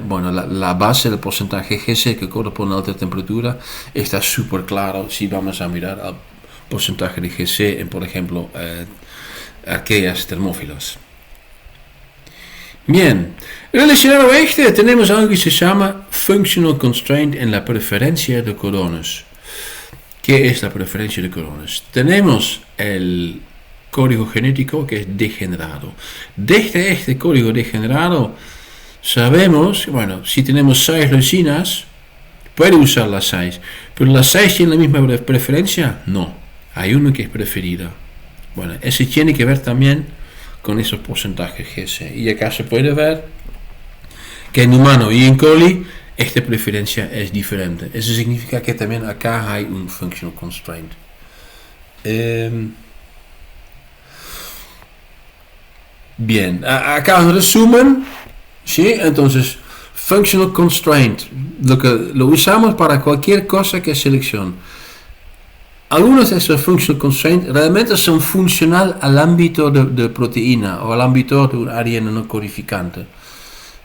bueno, la base del porcentaje GC que corresponde a alta temperatura está súper claro si vamos a mirar al porcentaje de GC en, por ejemplo, arqueas termófilas. Bien, relacionado a este tenemos algo que se llama Functional Constraint en la preferencia de coronas. ¿Qué es la preferencia de coronas? Tenemos el código genético que es degenerado. Desde este código degenerado sabemos, bueno, si tenemos 6 leucinas, puede usar las 6, pero las 6 tienen la misma preferencia, no, hay uno que es preferida. Bueno, ese tiene que ver también con esos porcentajes GC, y acá se puede ver que en humano y en coli esta preferencia es diferente. Eso significa que también acá hay un functional constraint. Bien, acá un resumen, ¿sí? Entonces, functional constraint, lo usamos para cualquier cosa que es selección. Algunos de esos functional constraints realmente son funcional al ámbito de proteína o al ámbito de un ARN no codificante.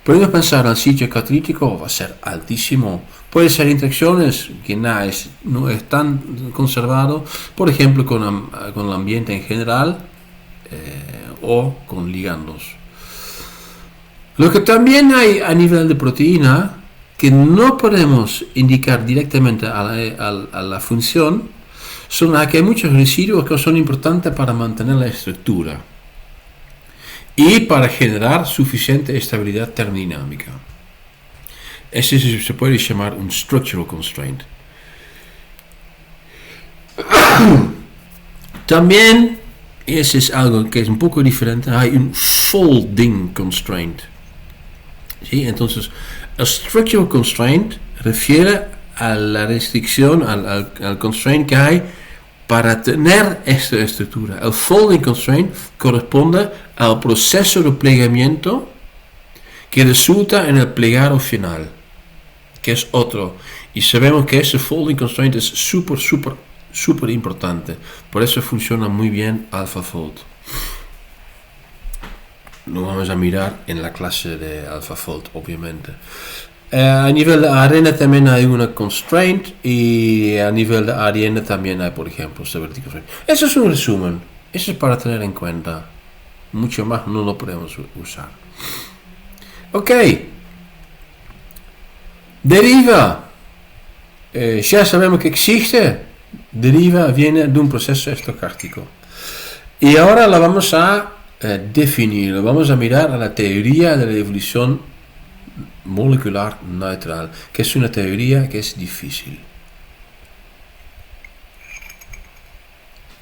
Podemos pensar al sitio catalítico, va a ser altísimo. Puede ser interacciones que no es tan conservado, por ejemplo con el ambiente en general, o con ligandos. Lo que también hay a nivel de proteína que no podemos indicar directamente a la función, son que hay muchos residuos que son importantes para mantener la estructura y para generar suficiente estabilidad termodinámica. Ese se puede llamar un structural constraint. También, ese es algo que es un poco diferente, hay un folding constraint. ¿Sí? Entonces, el structural constraint refiere a la restricción, al constraint que hay para tener esta estructura. El folding constraint corresponde al proceso de plegamiento que resulta en el plegado final, que es otro. Y sabemos que ese folding constraint es súper importante. Por eso funciona muy bien AlphaFold. Lo vamos a mirar en la clase de AlphaFold, obviamente. A nivel de ARN también hay una constraint, y a nivel de ADN también hay, por ejemplo, stability constraint. Eso es un resumen. Eso es para tener en cuenta. Mucho más no lo podemos usar. Ok. Deriva. Ya sabemos que existe. Deriva viene de un proceso estocástico. Y ahora la vamos a definir. Vamos a mirar a la teoría de la evolución molecular neutral, que es una teoría que es difícil.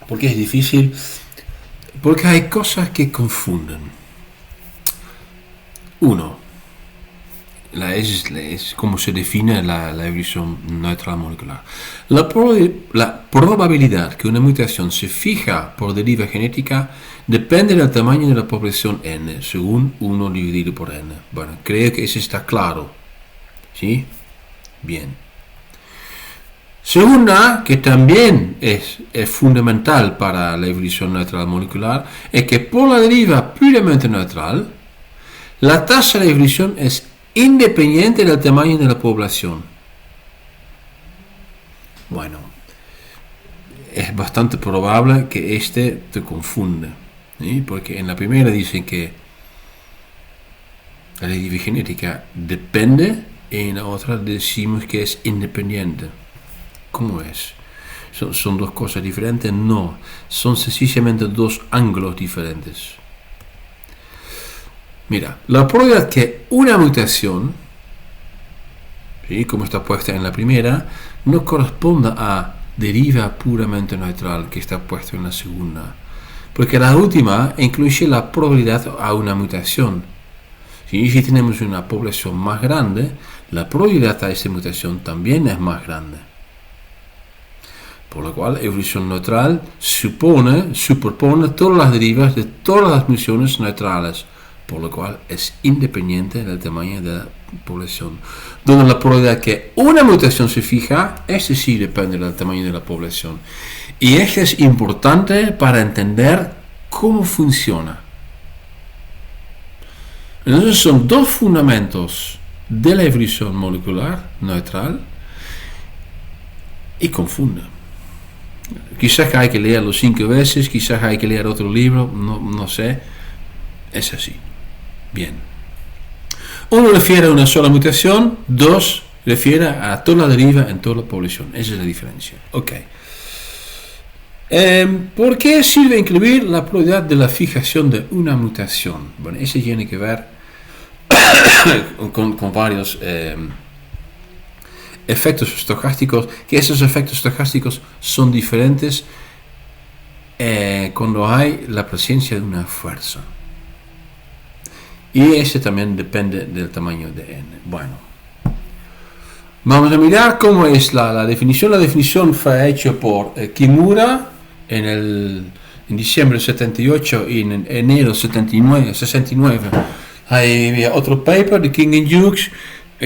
¿Por qué es difícil? Porque hay cosas que confunden. Uno, es como se define la evolución neutral molecular. La probabilidad que una mutación se fija por deriva genética depende del tamaño de la población N, según 1 dividido por N. Bueno, creo que eso está claro. ¿Sí? Bien. Segunda, que también es fundamental para la evolución neutral molecular, es que por la deriva puramente neutral, la tasa de evolución es independiente del tamaño de la población. Bueno, es bastante probable que este te confunda, ¿sí? Porque en la primera dicen que la deriva genética depende, y en la otra decimos que es independiente. ¿Cómo es? ¿Son dos cosas diferentes? No, son sencillamente dos ángulos diferentes. Mira, la probabilidad que una mutación, ¿sí?, como está puesta en la primera, no corresponda a deriva puramente neutral, que está puesta en la segunda, porque la última incluye la probabilidad a una mutación. Si tenemos una población más grande, la probabilidad de esta mutación también es más grande. Por lo cual, evolución neutral superpone todas las derivas de todas las mutaciones neutrales, por lo cual es independiente del tamaño de la población. Donde la probabilidad que una mutación se fija, ese sí depende del tamaño de la población. Y esto es importante para entender cómo funciona. Entonces son dos fundamentos de la evolución molecular neutral y confunde. Quizás hay que leerlo 5 veces, quizás hay que leer otro libro, no sé. Es así. Bien. Uno refiere a una sola mutación, dos refiere a toda la deriva en toda la población. Esa es la diferencia. Ok. ¿Por qué sirve incluir la probabilidad de la fijación de una mutación? Bueno, eso tiene que ver con varios efectos estocásticos, que esos efectos estocásticos son diferentes cuando hay la presencia de una fuerza. Y ese también depende del tamaño de n. Bueno, vamos a mirar cómo es la definición. La definición fue hecha por Kimura en diciembre del 78 y en enero del 69. Había otro paper de King and Hughes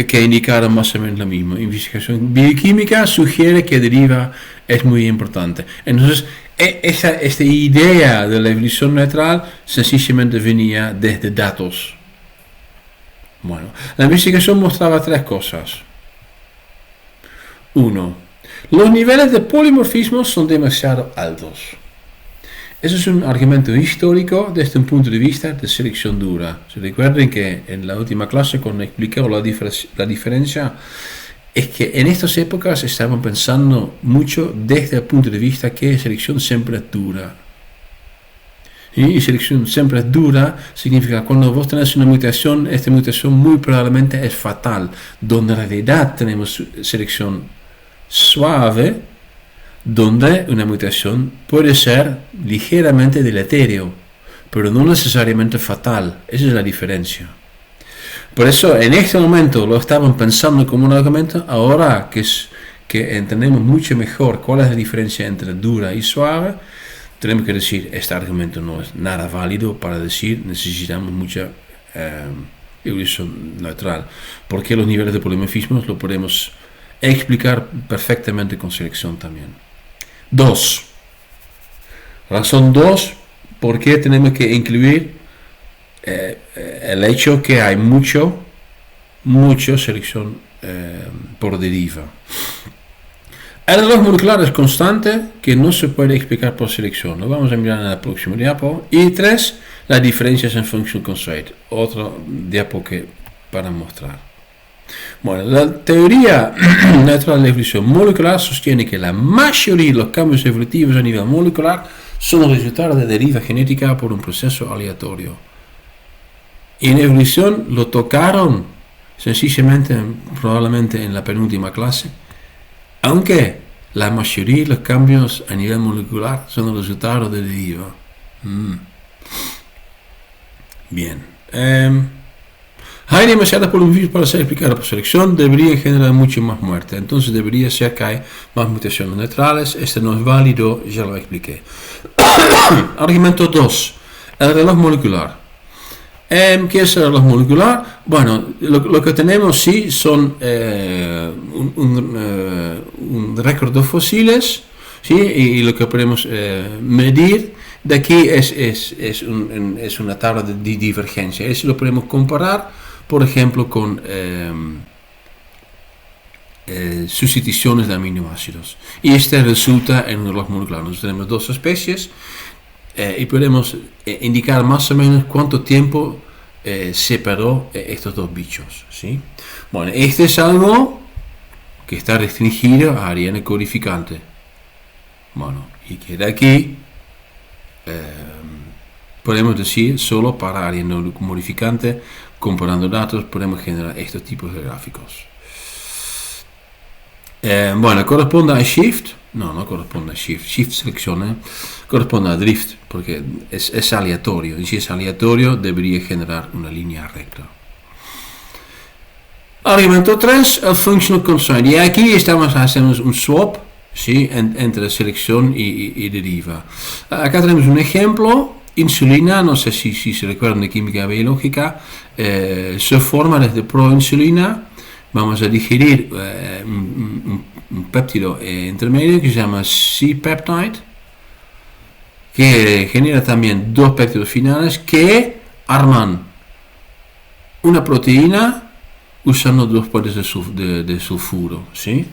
que indicaron más o menos lo mismo. Investigación bioquímica sugiere que deriva es muy importante. Entonces, esta idea de la evolución neutral sencillamente venía desde datos. Bueno, la investigación mostraba 3 cosas. 1. Los niveles de polimorfismo son demasiado altos. Eso es un argumento histórico desde un punto de vista de selección dura. Se recuerden que en la última clase cuando expliqué la diferencia es que en estas épocas estaban pensando mucho desde el punto de vista que selección siempre es dura. Y selección siempre es dura significa cuando vos tenés una mutación, esta mutación muy probablemente es fatal. Donde en realidad tenemos selección suave, donde una mutación puede ser ligeramente deleterio, pero no necesariamente fatal. Esa es la diferencia. Por eso en este momento lo estaban pensando como un argumento. Ahora que entendemos mucho mejor cuál es la diferencia entre dura y suave, tenemos que decir este argumento no es nada válido para decir necesitamos mucha evolución neutral, porque los niveles de polimorfismo lo podemos explicar perfectamente con selección también. 2. Razón 2, ¿por qué tenemos que incluir el hecho que hay mucha selección por deriva? El reloj molecular es constante que no se puede explicar por selección. Lo vamos a mirar en el próximo diapo. Y 3, las diferencias en function constraint. Otro diapo para mostrar. Bueno, la teoría neutral de la evolución molecular sostiene que la mayoría de los cambios evolutivos a nivel molecular son el resultado de deriva genética por un proceso aleatorio. Y en evolución lo tocaron sencillamente, probablemente en la penúltima clase, aunque la mayoría de los cambios a nivel molecular son el resultado de deriva. Bien. Hay demasiadas polimorfismos para ser explicadas por selección, debería generar mucho más muerte. Entonces debería ser que hay más mutaciones neutrales. Este no es válido, ya lo expliqué. Argumento 2. El reloj molecular. ¿Qué es el reloj molecular? Bueno, lo que tenemos sí son un récord de fósiles, ¿sí? Y lo que podemos medir de aquí es una tabla de divergencia. Eso lo podemos comparar, por ejemplo, con sustituciones de aminoácidos. Y este resulta en un reloj molecular. Nosotros tenemos 2 especies y podemos indicar más o menos cuánto tiempo separó estos 2 bichos, ¿sí? Bueno, este es algo que está restringido a ARN codificante. Bueno, y que de aquí podemos decir solo para ARN modificante, comparando datos, podemos generar estos tipos de gráficos. Bueno, corresponde a Shift. No corresponde a Shift. Shift selecciona. Corresponde a Drift, porque es aleatorio. Y si es aleatorio, debería generar una línea recta. Argumento 3, el functional constraint. Y aquí hacemos un swap, ¿sí? Entre selección y deriva. Acá tenemos un ejemplo. Insulina, no sé si se recuerdan de química biológica, se forma desde proinsulina. Vamos a digerir un péptido intermedio que se llama C-peptide, que genera también dos péptidos finales que arman una proteína usando dos poderes de sulfuro, ¿sí?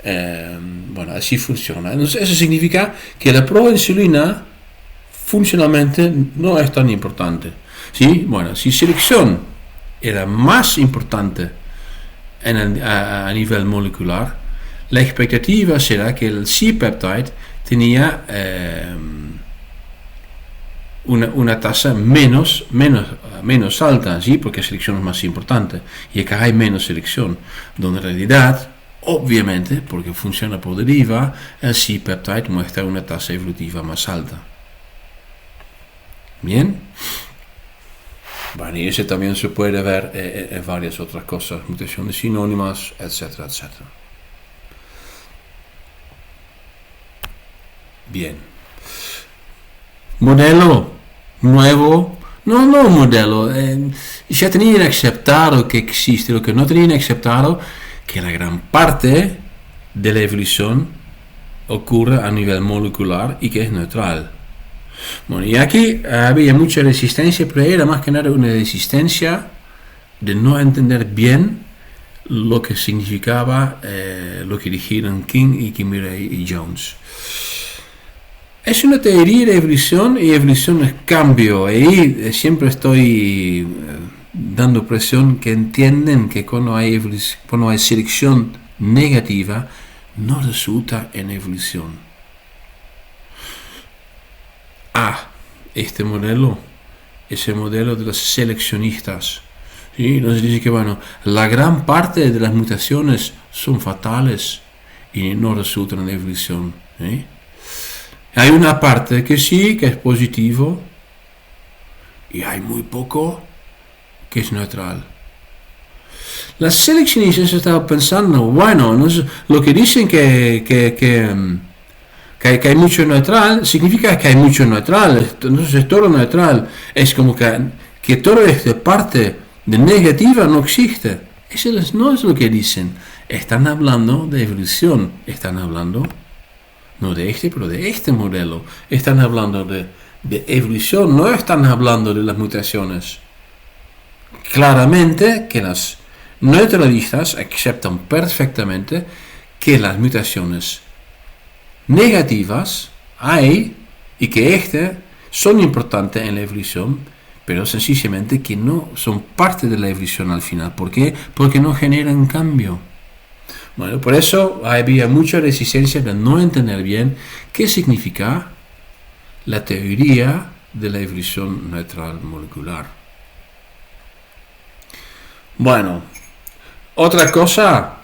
Bueno, así funciona. Entonces, eso significa que la proinsulina funcionalmente no es tan importante, ¿sí? Bueno, si selección era más importante a nivel molecular, la expectativa será que el C-peptide tenía una tasa menos alta, ¿sí? Porque la selección es más importante y acá hay menos selección, donde en realidad, obviamente, porque funciona por deriva, el C-peptide muestra una tasa evolutiva más alta. Bien. Bueno, y ese también se puede ver en varias otras cosas, mutaciones sinónimas, etcétera, etcétera. Bien. Modelo nuevo. No modelo. Ya tenían aceptado que existe, lo que no tenían aceptado, que la gran parte de la evolución ocurre a nivel molecular y que es neutral. Bueno, y aquí había mucha resistencia, pero era más que nada una resistencia de no entender bien lo que significaba lo que dijeron King y Kimura y Jones. Es una teoría de evolución y evolución es cambio. Ahí siempre estoy dando presión que entienden que cuando hay selección negativa no resulta en evolución. Este modelo es el modelo de los seleccionistas. ¿Sí? Nos dice que bueno, la gran parte de las mutaciones son fatales y no resultan en evolución. ¿Sí? Hay una parte que sí, que es positivo, y hay muy poco que es neutral. Las seleccionistas estaban pensando, bueno, lo que dicen que hay mucho neutral, significa que hay mucho neutral, entonces todo neutral es como que toda esta parte de negativa no existe. Eso no es lo que dicen. Están hablando de evolución, están hablando no de este, pero de este modelo. Están hablando de evolución, no están hablando de las mutaciones. Claramente que las neutralistas aceptan perfectamente que las mutaciones negativas hay y que son importantes en la evolución, pero sencillamente que no son parte de la evolución al final. ¿Por qué? Porque no generan cambio. Bueno, por eso había mucha resistencia de no entender bien qué significa la teoría de la evolución neutral molecular. Bueno, otra cosa,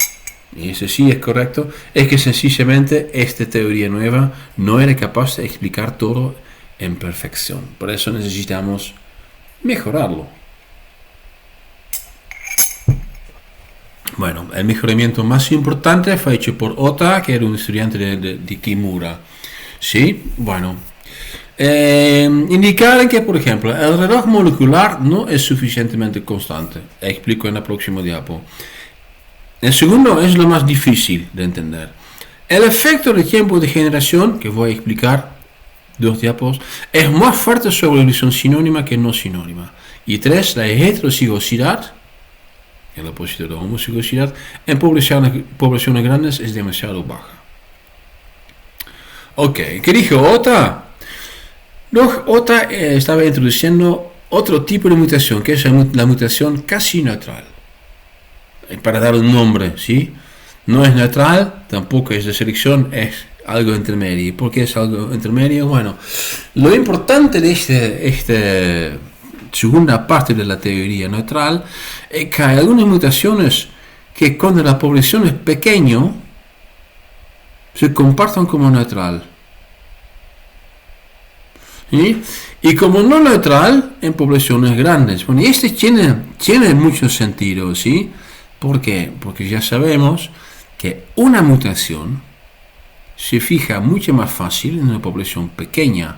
y eso sí es correcto, es que sencillamente esta teoría nueva no era capaz de explicar todo en perfección. Por eso necesitamos mejorarlo. Bueno, el mejoramiento más importante fue hecho por Ota, que era un estudiante de Kimura. ¿Sí? Bueno. Indicar que, por ejemplo, el reloj molecular no es suficientemente constante. Explico en la próxima diapo. El segundo es lo más difícil de entender. El efecto de tiempo de generación, que voy a explicar 2 diapos, es más fuerte sobre la evolución sinónima que no sinónima. Y 3, la heterocigosidad, el opuesto de la homocigosidad, en poblaciones grandes es demasiado baja. Ok, ¿qué dijo Ota? Ota estaba introduciendo otro tipo de mutación, que es la mutación casi neutral. Para dar un nombre, ¿sí? No es neutral, tampoco es de selección, es algo intermedio. ¿Por qué es algo intermedio? Bueno, lo importante de esta segunda parte de la teoría neutral es que hay algunas mutaciones que cuando la población es pequeña se comportan como neutral. ¿Sí? Y como no neutral en poblaciones grandes. Bueno, y tiene mucho sentido, ¿sí? ¿Por qué? Porque ya sabemos que una mutación se fija mucho más fácil en una población pequeña.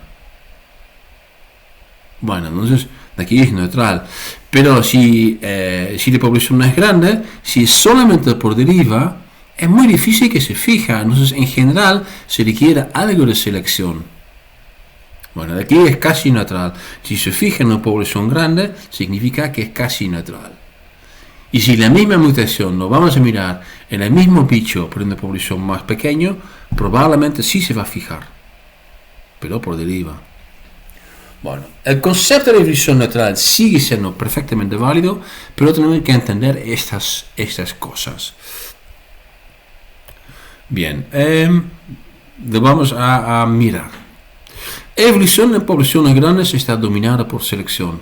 Bueno, entonces aquí es neutral. Pero si la población no es grande, si es solamente por deriva, es muy difícil que se fija. Entonces, en general, se requiere algo de selección. Bueno, aquí es casi neutral. Si se fija en una población grande, significa que es casi neutral. Y si la misma mutación lo vamos a mirar en el mismo bicho, pero en una población más pequeña, probablemente sí se va a fijar, pero por deriva. Bueno, el concepto de evolución neutral sigue siendo perfectamente válido, pero tenemos que entender estas cosas. Bien, lo vamos a mirar. Evolución en poblaciones grandes está dominada por selección.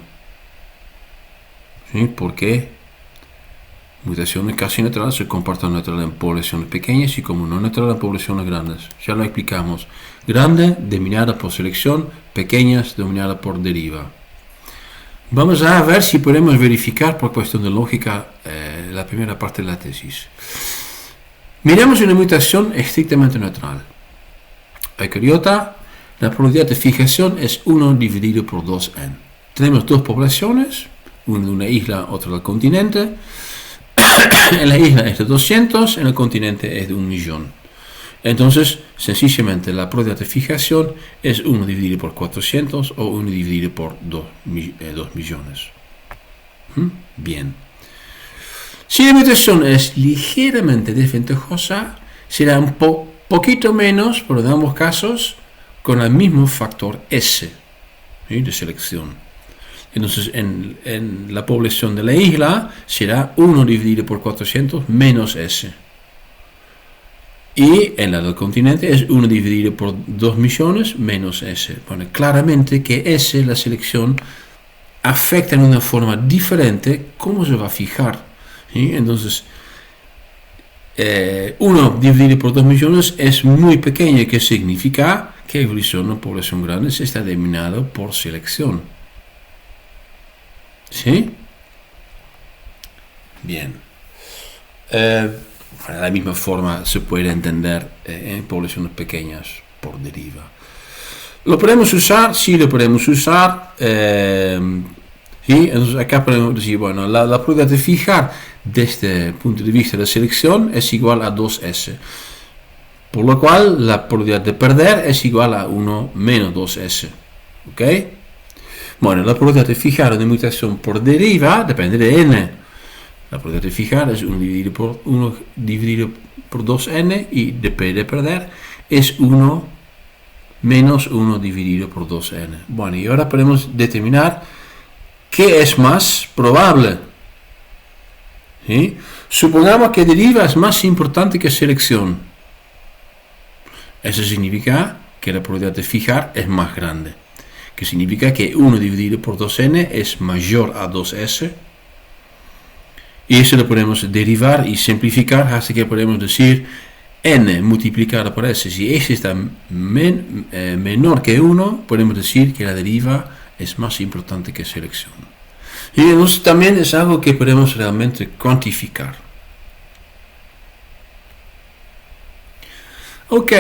¿Sí? ¿Por qué? Mutaciones casi neutrales se comportan neutral en poblaciones pequeñas y como no neutral en poblaciones grandes. Ya lo explicamos. Grande, dominada por selección, pequeñas, dominada por deriva. Vamos a ver si podemos verificar por cuestión de lógica la primera parte de la tesis. Miremos una mutación estrictamente neutral. Eucariota, la probabilidad de fijación es 1 dividido por 2n. Tenemos dos poblaciones, una de una isla, otra del continente. En la isla es de 200, en el continente es de 1 millón. Entonces, sencillamente, la probabilidad de fijación es 1 dividido por 400 o 1 dividido por 2 millones. Bien. Si la mutación es ligeramente desventajosa, será un poquito menos, pero en ambos casos, con el mismo factor S, ¿sí?, de selección. Entonces, en la población de la isla será 1 dividido por 400 menos S. Y en la del continente es 1 dividido por 2 millones menos S. Bueno, claramente que S, la selección, afecta en una forma diferente cómo se va a fijar. ¿Sí? Entonces, 1 dividido por 2 millones es muy pequeño, que significa que evolución en población grande se está determinado por selección. ¿Sí? Bien. De la misma forma se puede entender en poblaciones pequeñas por deriva. ¿Lo podemos usar? Sí, lo podemos usar. ¿Sí? Entonces acá podemos decir, bueno, la probabilidad de fijar desde el punto de vista de selección es igual a 2S. Por lo cual la probabilidad de perder es igual a 1 menos 2S. ¿Ok? Bueno, la probabilidad de fijar una mutación por deriva depende de n. La probabilidad de fijar es 1 dividido por 2n y de perder es 1 menos 1 dividido por 2n. Bueno, y ahora podemos determinar qué es más probable. ¿Sí? Supongamos que deriva es más importante que selección. Eso significa que la probabilidad de fijar es más grande. Que significa que 1 dividido por 2n es mayor a 2s. Y eso lo podemos derivar y simplificar hasta que podemos decir n multiplicado por s. Si s está menor que 1, podemos decir que la deriva es más importante que selección. Y entonces también es algo que podemos realmente cuantificar. Ok.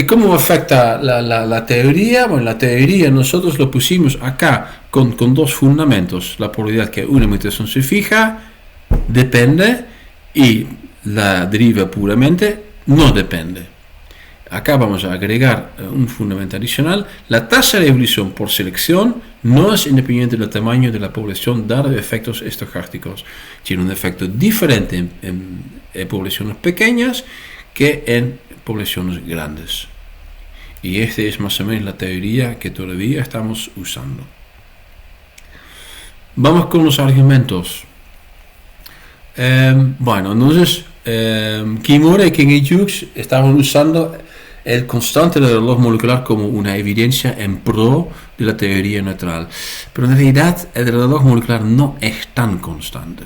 ¿Cómo afecta la teoría? Bueno, la teoría nosotros lo pusimos acá con dos fundamentos. La probabilidad que una mutación se fija depende y la deriva puramente no depende. Acá vamos a agregar un fundamento adicional. La tasa de evolución por selección no es independiente del tamaño de la población dado efectos estocásticos. Tiene un efecto diferente en poblaciones pequeñas que en poblaciones grandes. Y esta es más o menos la teoría que todavía estamos usando. Vamos con los argumentos. Bueno, entonces Kimura y King-Hughes estaban usando el constante del reloj molecular como una evidencia en pro de la teoría neutral. Pero en realidad el reloj molecular no es tan constante.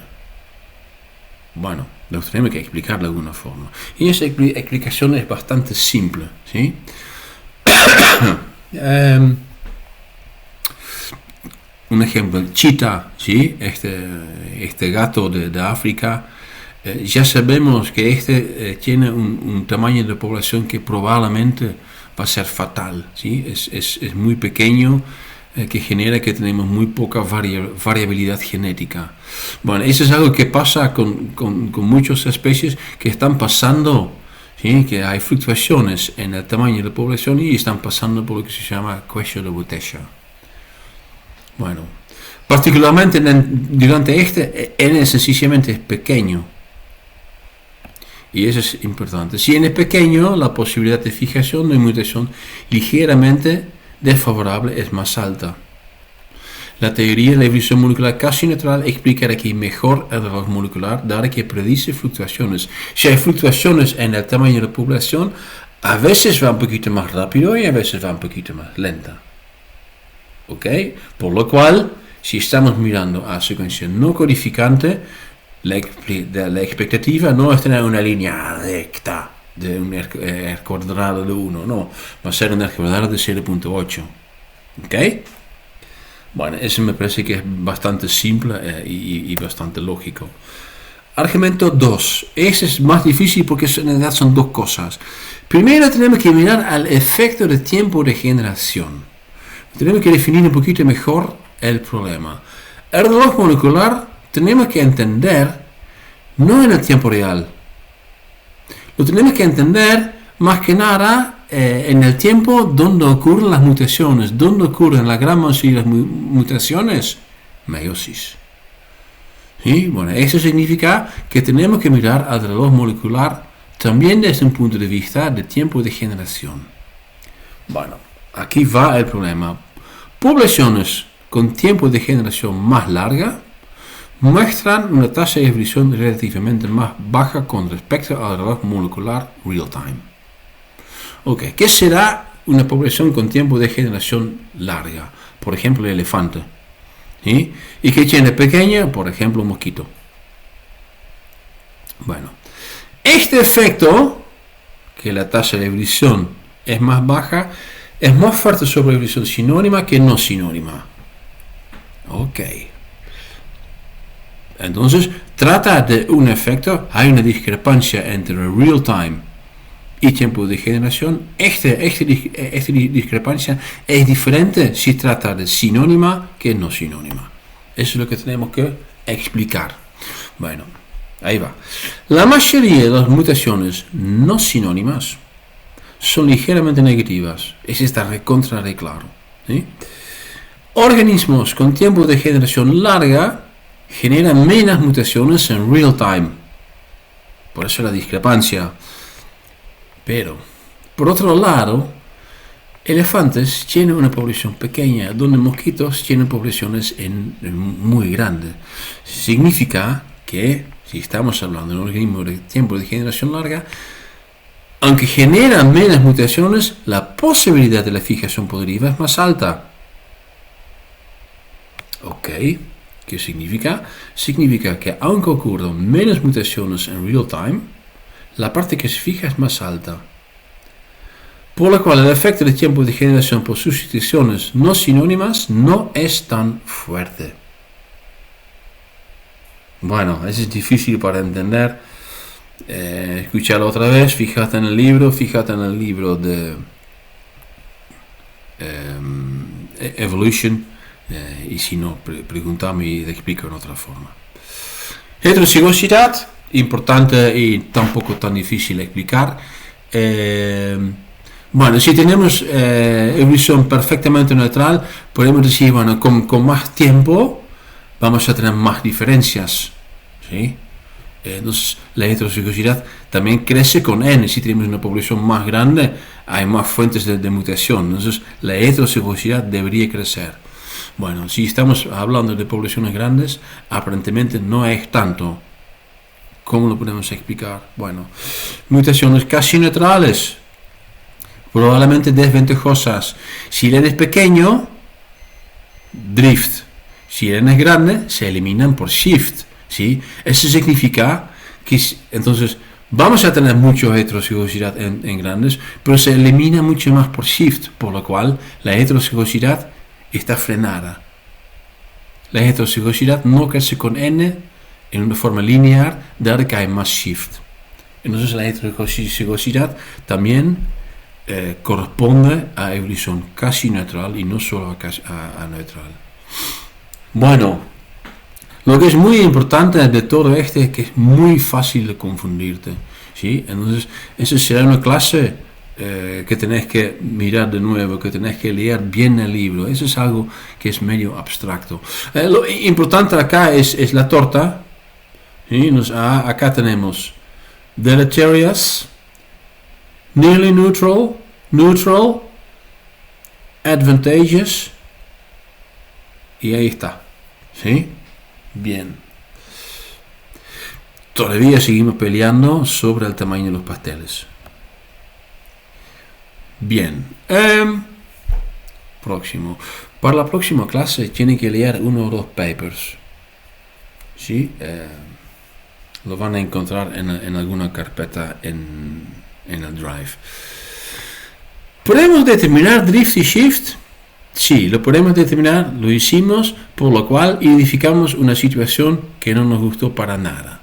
Bueno, lo tenemos que explicar de alguna forma. Y esa explicación es bastante simple. ¿Sí? Un ejemplo, el cheetah, ¿sí? Este gato de África, Ya sabemos que tiene un tamaño de población que probablemente va a ser fatal, ¿sí? Es muy pequeño, que genera que tenemos muy poca variabilidad genética. Bueno, eso es algo que pasa con muchas especies que están pasando, ¿sí? Que hay fluctuaciones en el tamaño de la población y están pasando por lo que se llama cuello de botella. Bueno, particularmente durante N sencillamente es pequeño. Y eso es importante. Si N es pequeño, la posibilidad de fijación de mutación ligeramente desfavorable es más alta. La teoría de la evolución molecular casi neutral explica aquí mejor el reloj molecular, dado que predice fluctuaciones. Si hay fluctuaciones en el tamaño de la población, a veces va un poquito más rápido y a veces va un poquito más lenta. ¿Ok? Por lo cual, si estamos mirando a secuencia no codificante, la expectativa no es tener una línea recta de un R cuadrado de 1, no, va a ser un R cuadrado de 0.8. ¿Ok? Bueno, eso me parece que es bastante simple y bastante lógico. Argumento 2. Ese es más difícil porque en realidad son dos cosas. Primero tenemos que mirar al efecto de tiempo de generación. Tenemos que definir un poquito mejor el problema. El reloj molecular tenemos que entender no en el tiempo real. Lo tenemos que entender más que nada en el tiempo donde ocurren las mutaciones. Donde ocurren la gran mayoría de las mutaciones, meiosis. ¿Sí? Bueno, eso significa que tenemos que mirar al reloj molecular también desde un punto de vista de tiempo de generación. Bueno, aquí va el problema. Poblaciones con tiempo de generación más larga muestran una tasa de evolución relativamente más baja con respecto al reloj molecular real-time. Ok, ¿qué será una población con tiempo de generación larga? Por ejemplo, el elefante. ¿Sí? Y que tiene pequeña, por ejemplo, un mosquito. Bueno, este efecto, que la tasa de evolución es más baja, es más fuerte sobre evolución sinónima que no sinónima. Ok. Entonces, trata de un efecto, hay una discrepancia entre real time y tiempo de generación. Esta discrepancia es diferente si trata de sinónima que no sinónima. Eso es lo que tenemos que explicar. Bueno, ahí va. La mayoría de las mutaciones no sinónimas son ligeramente negativas. Eso está recontra de claro. ¿Sí? Organismos con tiempo de generación larga generan menos mutaciones en real time. Por eso la discrepancia. Pero, por otro lado, elefantes tienen una población pequeña, donde mosquitos tienen poblaciones muy grandes. Significa que, si estamos hablando de un organismo de tiempo de generación larga, aunque generan menos mutaciones, la posibilidad de la fijación por deriva es más alta. Ok. ¿Qué significa? Significa que aunque ocurran menos mutaciones en real time, la parte que se fija es más alta. Por lo cual el efecto de tiempo de generación por sustituciones no sinónimas no es tan fuerte. Bueno, eso es difícil para entender. Escucharlo otra vez, fíjate en el libro de Evolution. Y si no, pregúntame y te explico en otra forma. Heterocigosidad, importante y tampoco tan difícil de explicar. Bueno, si tenemos evolución perfectamente neutral, podemos decir, bueno, con más tiempo vamos a tener más diferencias. ¿Sí? Entonces, la heterocigosidad también crece con N. Si tenemos una población más grande, hay más fuentes de mutación. Entonces, la heterocigosidad debería crecer. Bueno, si estamos hablando de poblaciones grandes, aparentemente no es tanto. ¿Cómo lo podemos explicar? Bueno, mutaciones casi neutrales, probablemente desventajosas. Si el N es pequeño, drift. Si el N es grande, se eliminan por shift. ¿Sí? Eso significa que entonces vamos a tener mucha heterocigosidad en grandes, pero se elimina mucho más por shift, por lo cual la heterocigosidad está frenada. La heterocigosidad no crece con N en una forma lineal, dado que hay más shift. Entonces la heterozigosidad también corresponde a evolución casi neutral y no solo a neutral. Bueno, lo que es muy importante de todo esto es que es muy fácil de confundirte, ¿sí? Entonces, esa será una clase que tenés que mirar de nuevo, que tenés que leer bien el libro. Eso es algo que es medio abstracto. Lo importante acá es la torta, ¿sí? Acá tenemos deleterious, nearly neutral, neutral, advantageous, y ahí está, ¿sí? Bien. Todavía seguimos peleando sobre el tamaño de los pasteles. Bien. Próximo. Para la próxima clase tienen que leer 1 o 2 papers, ¿sí? Lo van a encontrar en alguna carpeta en el Drive. ¿Podemos determinar drift y shift? Sí, lo podemos determinar, lo hicimos, por lo cual identificamos una situación que no nos gustó para nada.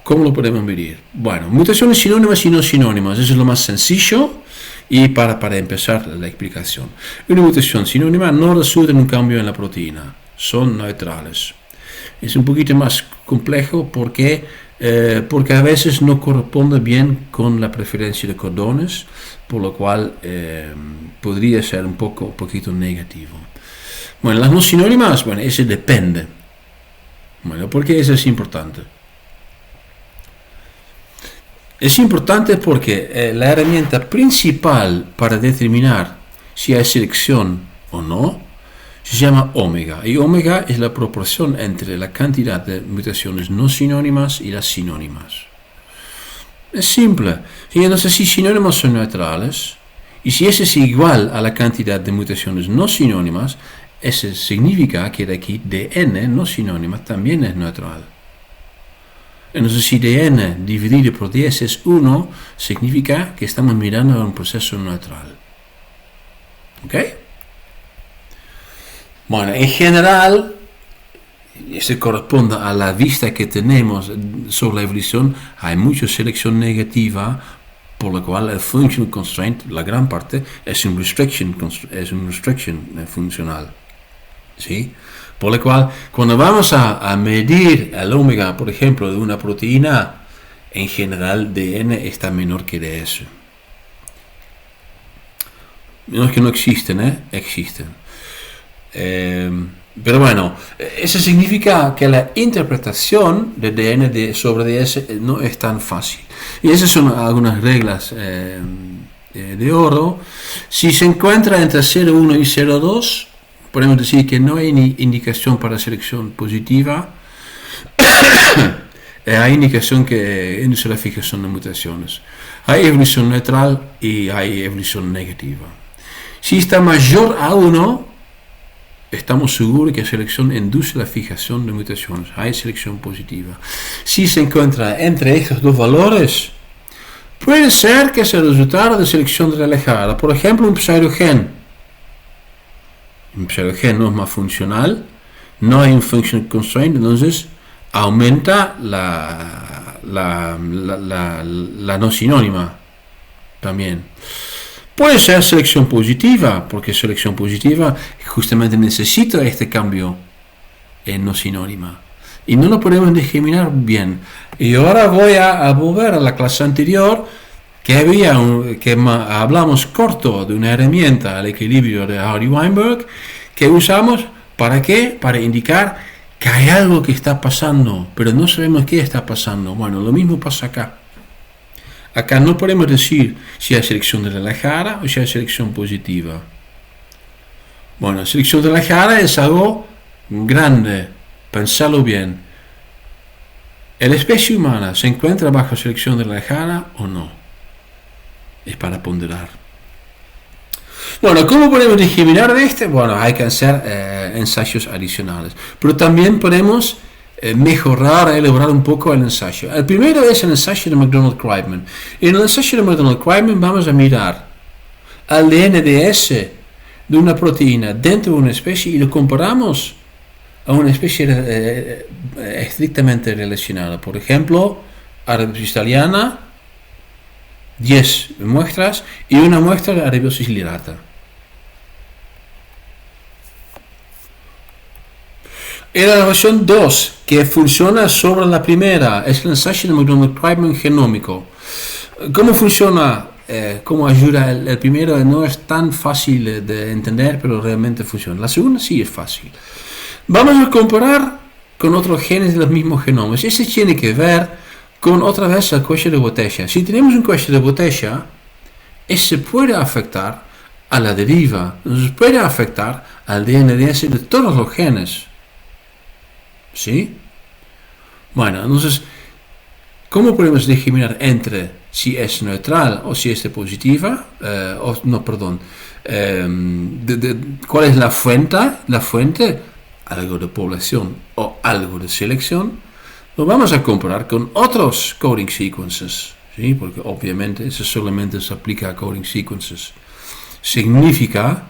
¿Cómo lo podemos medir? Bueno, mutaciones sinónimas y no sinónimas, eso es lo más sencillo y para empezar la explicación. Una mutación sinónima no resulta en un cambio en la proteína, son neutrales. Es un poquito más complejo porque a veces no corresponde bien con la preferencia de cordones, por lo cual podría ser un poquito negativo. Bueno, las no sinónimas, bueno, eso depende. Bueno, ¿por qué eso es importante? Es importante porque la herramienta principal para determinar si hay selección o no se llama omega, y omega es la proporción entre la cantidad de mutaciones no sinónimas y las sinónimas. Es simple. Entonces, si sinónimos son neutrales, y si ese es igual a la cantidad de mutaciones no sinónimas, eso significa que de aquí dn no sinónima también es neutral. Entonces, si dn dividido por 10 es 1, significa que estamos mirando a un proceso neutral. ¿Ok? Bueno, en general, esto corresponde a la vista que tenemos sobre la evolución. Hay mucha selección negativa, por lo cual el functional constraint, la gran parte, es un restriction funcional. ¿Sí? Por lo cual, cuando vamos a medir el omega, por ejemplo, de una proteína, en general dn está menor que ds. No es que no existen, existen. Pero bueno, eso significa que la interpretación de dn sobre ds no es tan fácil. Y esas son algunas reglas de oro. Si se encuentra entre 0,1 y 0,2, podemos decir que no hay indicación para selección positiva. Hay indicación que induce la fijación de mutaciones. Hay evolución neutral y hay evolución negativa. Si está mayor a 1, estamos seguros que la selección induce la fijación de mutaciones. Hay selección positiva. Si se encuentra entre estos dos valores, puede ser que sea el resultado de selección relajada. Por ejemplo, un pseudogen. Un pseudogen no es más funcional, no hay un functional constraint, entonces aumenta la no sinónima también. Puede ser selección positiva, porque selección positiva justamente necesita este cambio en no sinónima. Y no lo podemos discriminar bien. Y ahora voy a volver a la clase anterior, que hablamos corto de una herramienta al equilibrio de Hardy-Weinberg, que usamos ¿para qué? Para indicar que hay algo que está pasando, pero no sabemos qué está pasando. Bueno, lo mismo pasa acá. Acá no podemos decir si hay selección relajada o si hay selección positiva. Bueno, selección relajada es algo grande, pensarlo bien. ¿La especie humana se encuentra bajo selección relajada o no? Es para ponderar. Bueno, ¿cómo podemos discriminar de este? Bueno, hay que hacer ensayos adicionales. Pero también podemos mejorar, elaborar un poco el ensayo. El primero es el ensayo de McDonald-Kreitman. En el ensayo de McDonald-Kreitman vamos a mirar el DNDS de una proteína dentro de una especie y lo comparamos a una especie estrictamente relacionada. Por ejemplo, arabiosis italiana, 10 muestras y una muestra de arabiosis lirata. En la versión 2, que funciona sobre la primera, es el ensayo de McDonald-Kreitman genómico. ¿Cómo funciona? ¿Cómo ayuda? El primero no es tan fácil de entender, pero realmente funciona. La segunda sí es fácil. Vamos a comparar con otros genes de los mismos genomas. Ese tiene que ver con otra vez el cuello de botella. Si tenemos un cuello de botella, ese puede afectar a la deriva, entonces puede afectar al DNS de todos los genes. ¿Sí? Bueno, entonces, ¿cómo podemos discriminar entre si es neutral o si es positiva? ¿Cuál es la fuente? La fuente, algo de población o algo de selección. Lo vamos a comparar con otros coding sequences, ¿sí? Porque obviamente eso solamente se aplica a coding sequences. Significa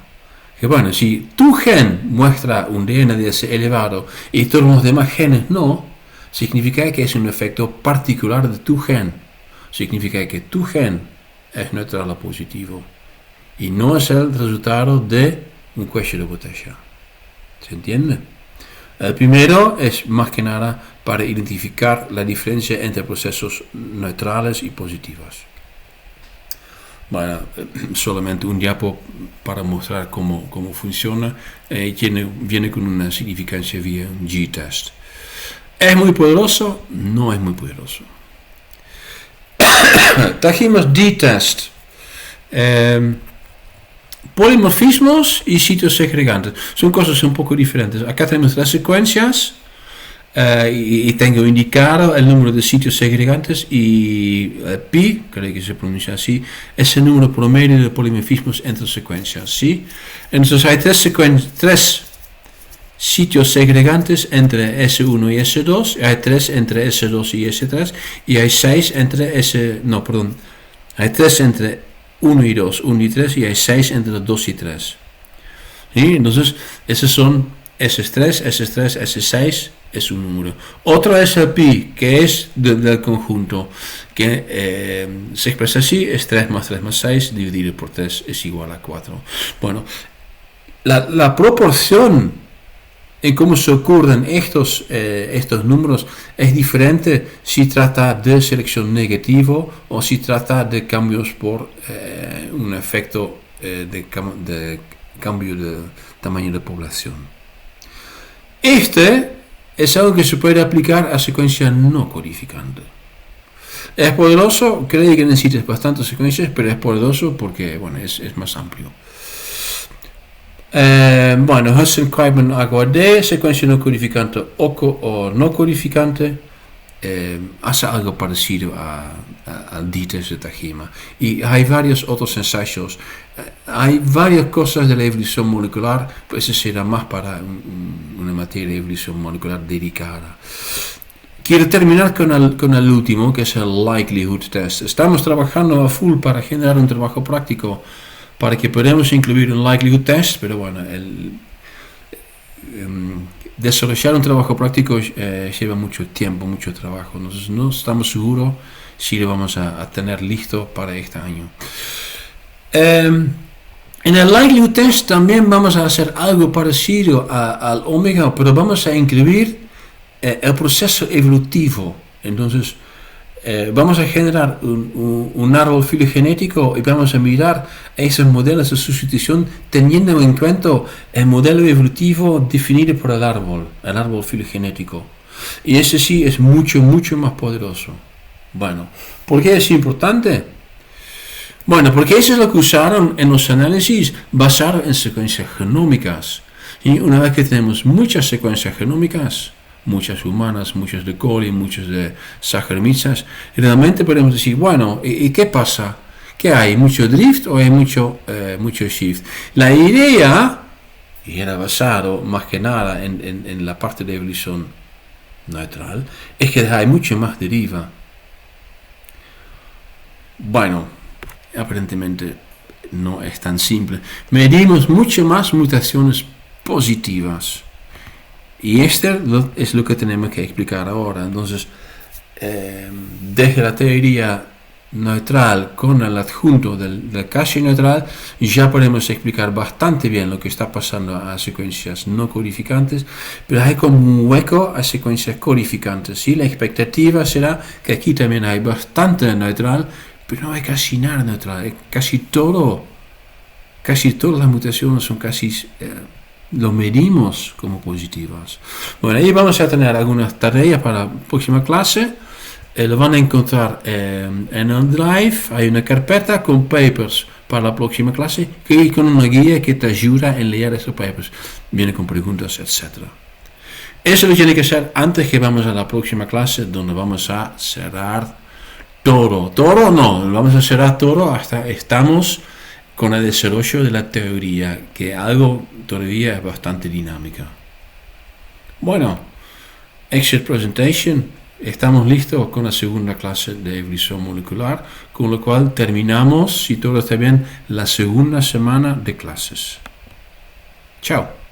que bueno, si tu gen muestra un DNS elevado y todos los demás genes no, significa que es un efecto particular de tu gen. Significa que tu gen es neutral o positivo y no es el resultado de un cuello de botella. ¿Se entiende? El primero es más que nada para identificar la diferencia entre procesos neutrales y positivos. Bueno, solamente un diapo para mostrar cómo funciona. Viene con una significancia vía un G-test. ¿Es muy poderoso? No es muy poderoso. Trajimos D-test. Polimorfismos y sitios segregantes. Son cosas un poco diferentes. Acá tenemos las secuencias. Y tengo indicado el número de sitios segregantes y pi, creo que se pronuncia así, es el número promedio de polimorfismos entre secuencias, ¿sí? Entonces hay tres sitios segregantes entre S1 y S2, hay 3 entre S2 y S3 y hay 6 entre hay 3 entre 1 y 2, 1 y 3 y hay 6 entre 2 y 3. ¿Sí? Entonces esos son S3, S3, S6 es un número. Otro es el pi, que es del conjunto, que se expresa así, es 3 más 3 más 6, dividido por 3 es igual a 4. Bueno, la proporción en cómo se ocurren estos números es diferente si trata de selección negativo o si trata de cambios por un efecto de cambio de tamaño de población. Es algo que se puede aplicar a secuencia no codificante. Es poderoso, creo que necesitas bastantes secuencias, pero es poderoso porque bueno, es más amplio. Hudson-Kreitman AGOD, secuencia no codificante o no codificante, hace algo parecido al D-test de Tajima. Y hay varios otros ensayos. Hay varias cosas de la evolución molecular, pues eso será más para una materia de evolución molecular dedicada. Quiero terminar con el último, que es el likelihood test. Estamos trabajando a full para generar un trabajo práctico para que podamos incluir un likelihood test, pero bueno, desarrollar un trabajo práctico lleva mucho tiempo, mucho trabajo. Entonces no estamos seguros si lo vamos a tener listo para este año. En el likelihood test también vamos a hacer algo parecido al omega, pero vamos a incluir el proceso evolutivo. Entonces vamos a generar un árbol filogenético y vamos a mirar esos modelos de sustitución teniendo en cuenta el modelo evolutivo definido por el árbol filogenético. Y ese sí es mucho más poderoso. Bueno, ¿por qué es importante? Bueno, porque eso es lo que usaron en los análisis basados en secuencias genómicas. Y una vez que tenemos muchas secuencias genómicas, muchas humanas, muchas de coli, muchas de Saccharomyces, realmente podemos decir, bueno, ¿y qué pasa? ¿Qué hay? ¿Mucho drift o hay mucho shift? La idea, y era basado más que nada en la parte de evolución neutral, es que hay mucho más deriva. Bueno, aparentemente no es tan simple. Medimos mucho más mutaciones positivas Y es lo que tenemos que explicar ahora. Entonces, desde la teoría neutral con el adjunto del casi neutral, ya podemos explicar bastante bien lo que está pasando a secuencias no codificantes, pero hay como un hueco a secuencias codificantes. ¿Sí? La expectativa será que aquí también hay bastante neutral, pero no hay casi nada neutral. Casi todas las mutaciones son lo medimos como positivas. Bueno, ahí vamos a tener algunas tareas para la próxima clase. Lo van a encontrar en el Drive. Hay una carpeta con papers para la próxima clase y con una guía que te ayuda a leer esos papers. Viene con preguntas, etc. Eso lo tiene que hacer antes que vamos a la próxima clase, donde vamos a cerrar todo. Todo no, vamos a cerrar todo hasta estamos con el desarrollo de la teoría, que algo todavía es bastante dinámica. Bueno, exit presentation. Estamos listos con la segunda clase de evolución molecular, con lo cual terminamos, si todo está bien, la segunda semana de clases. Chao.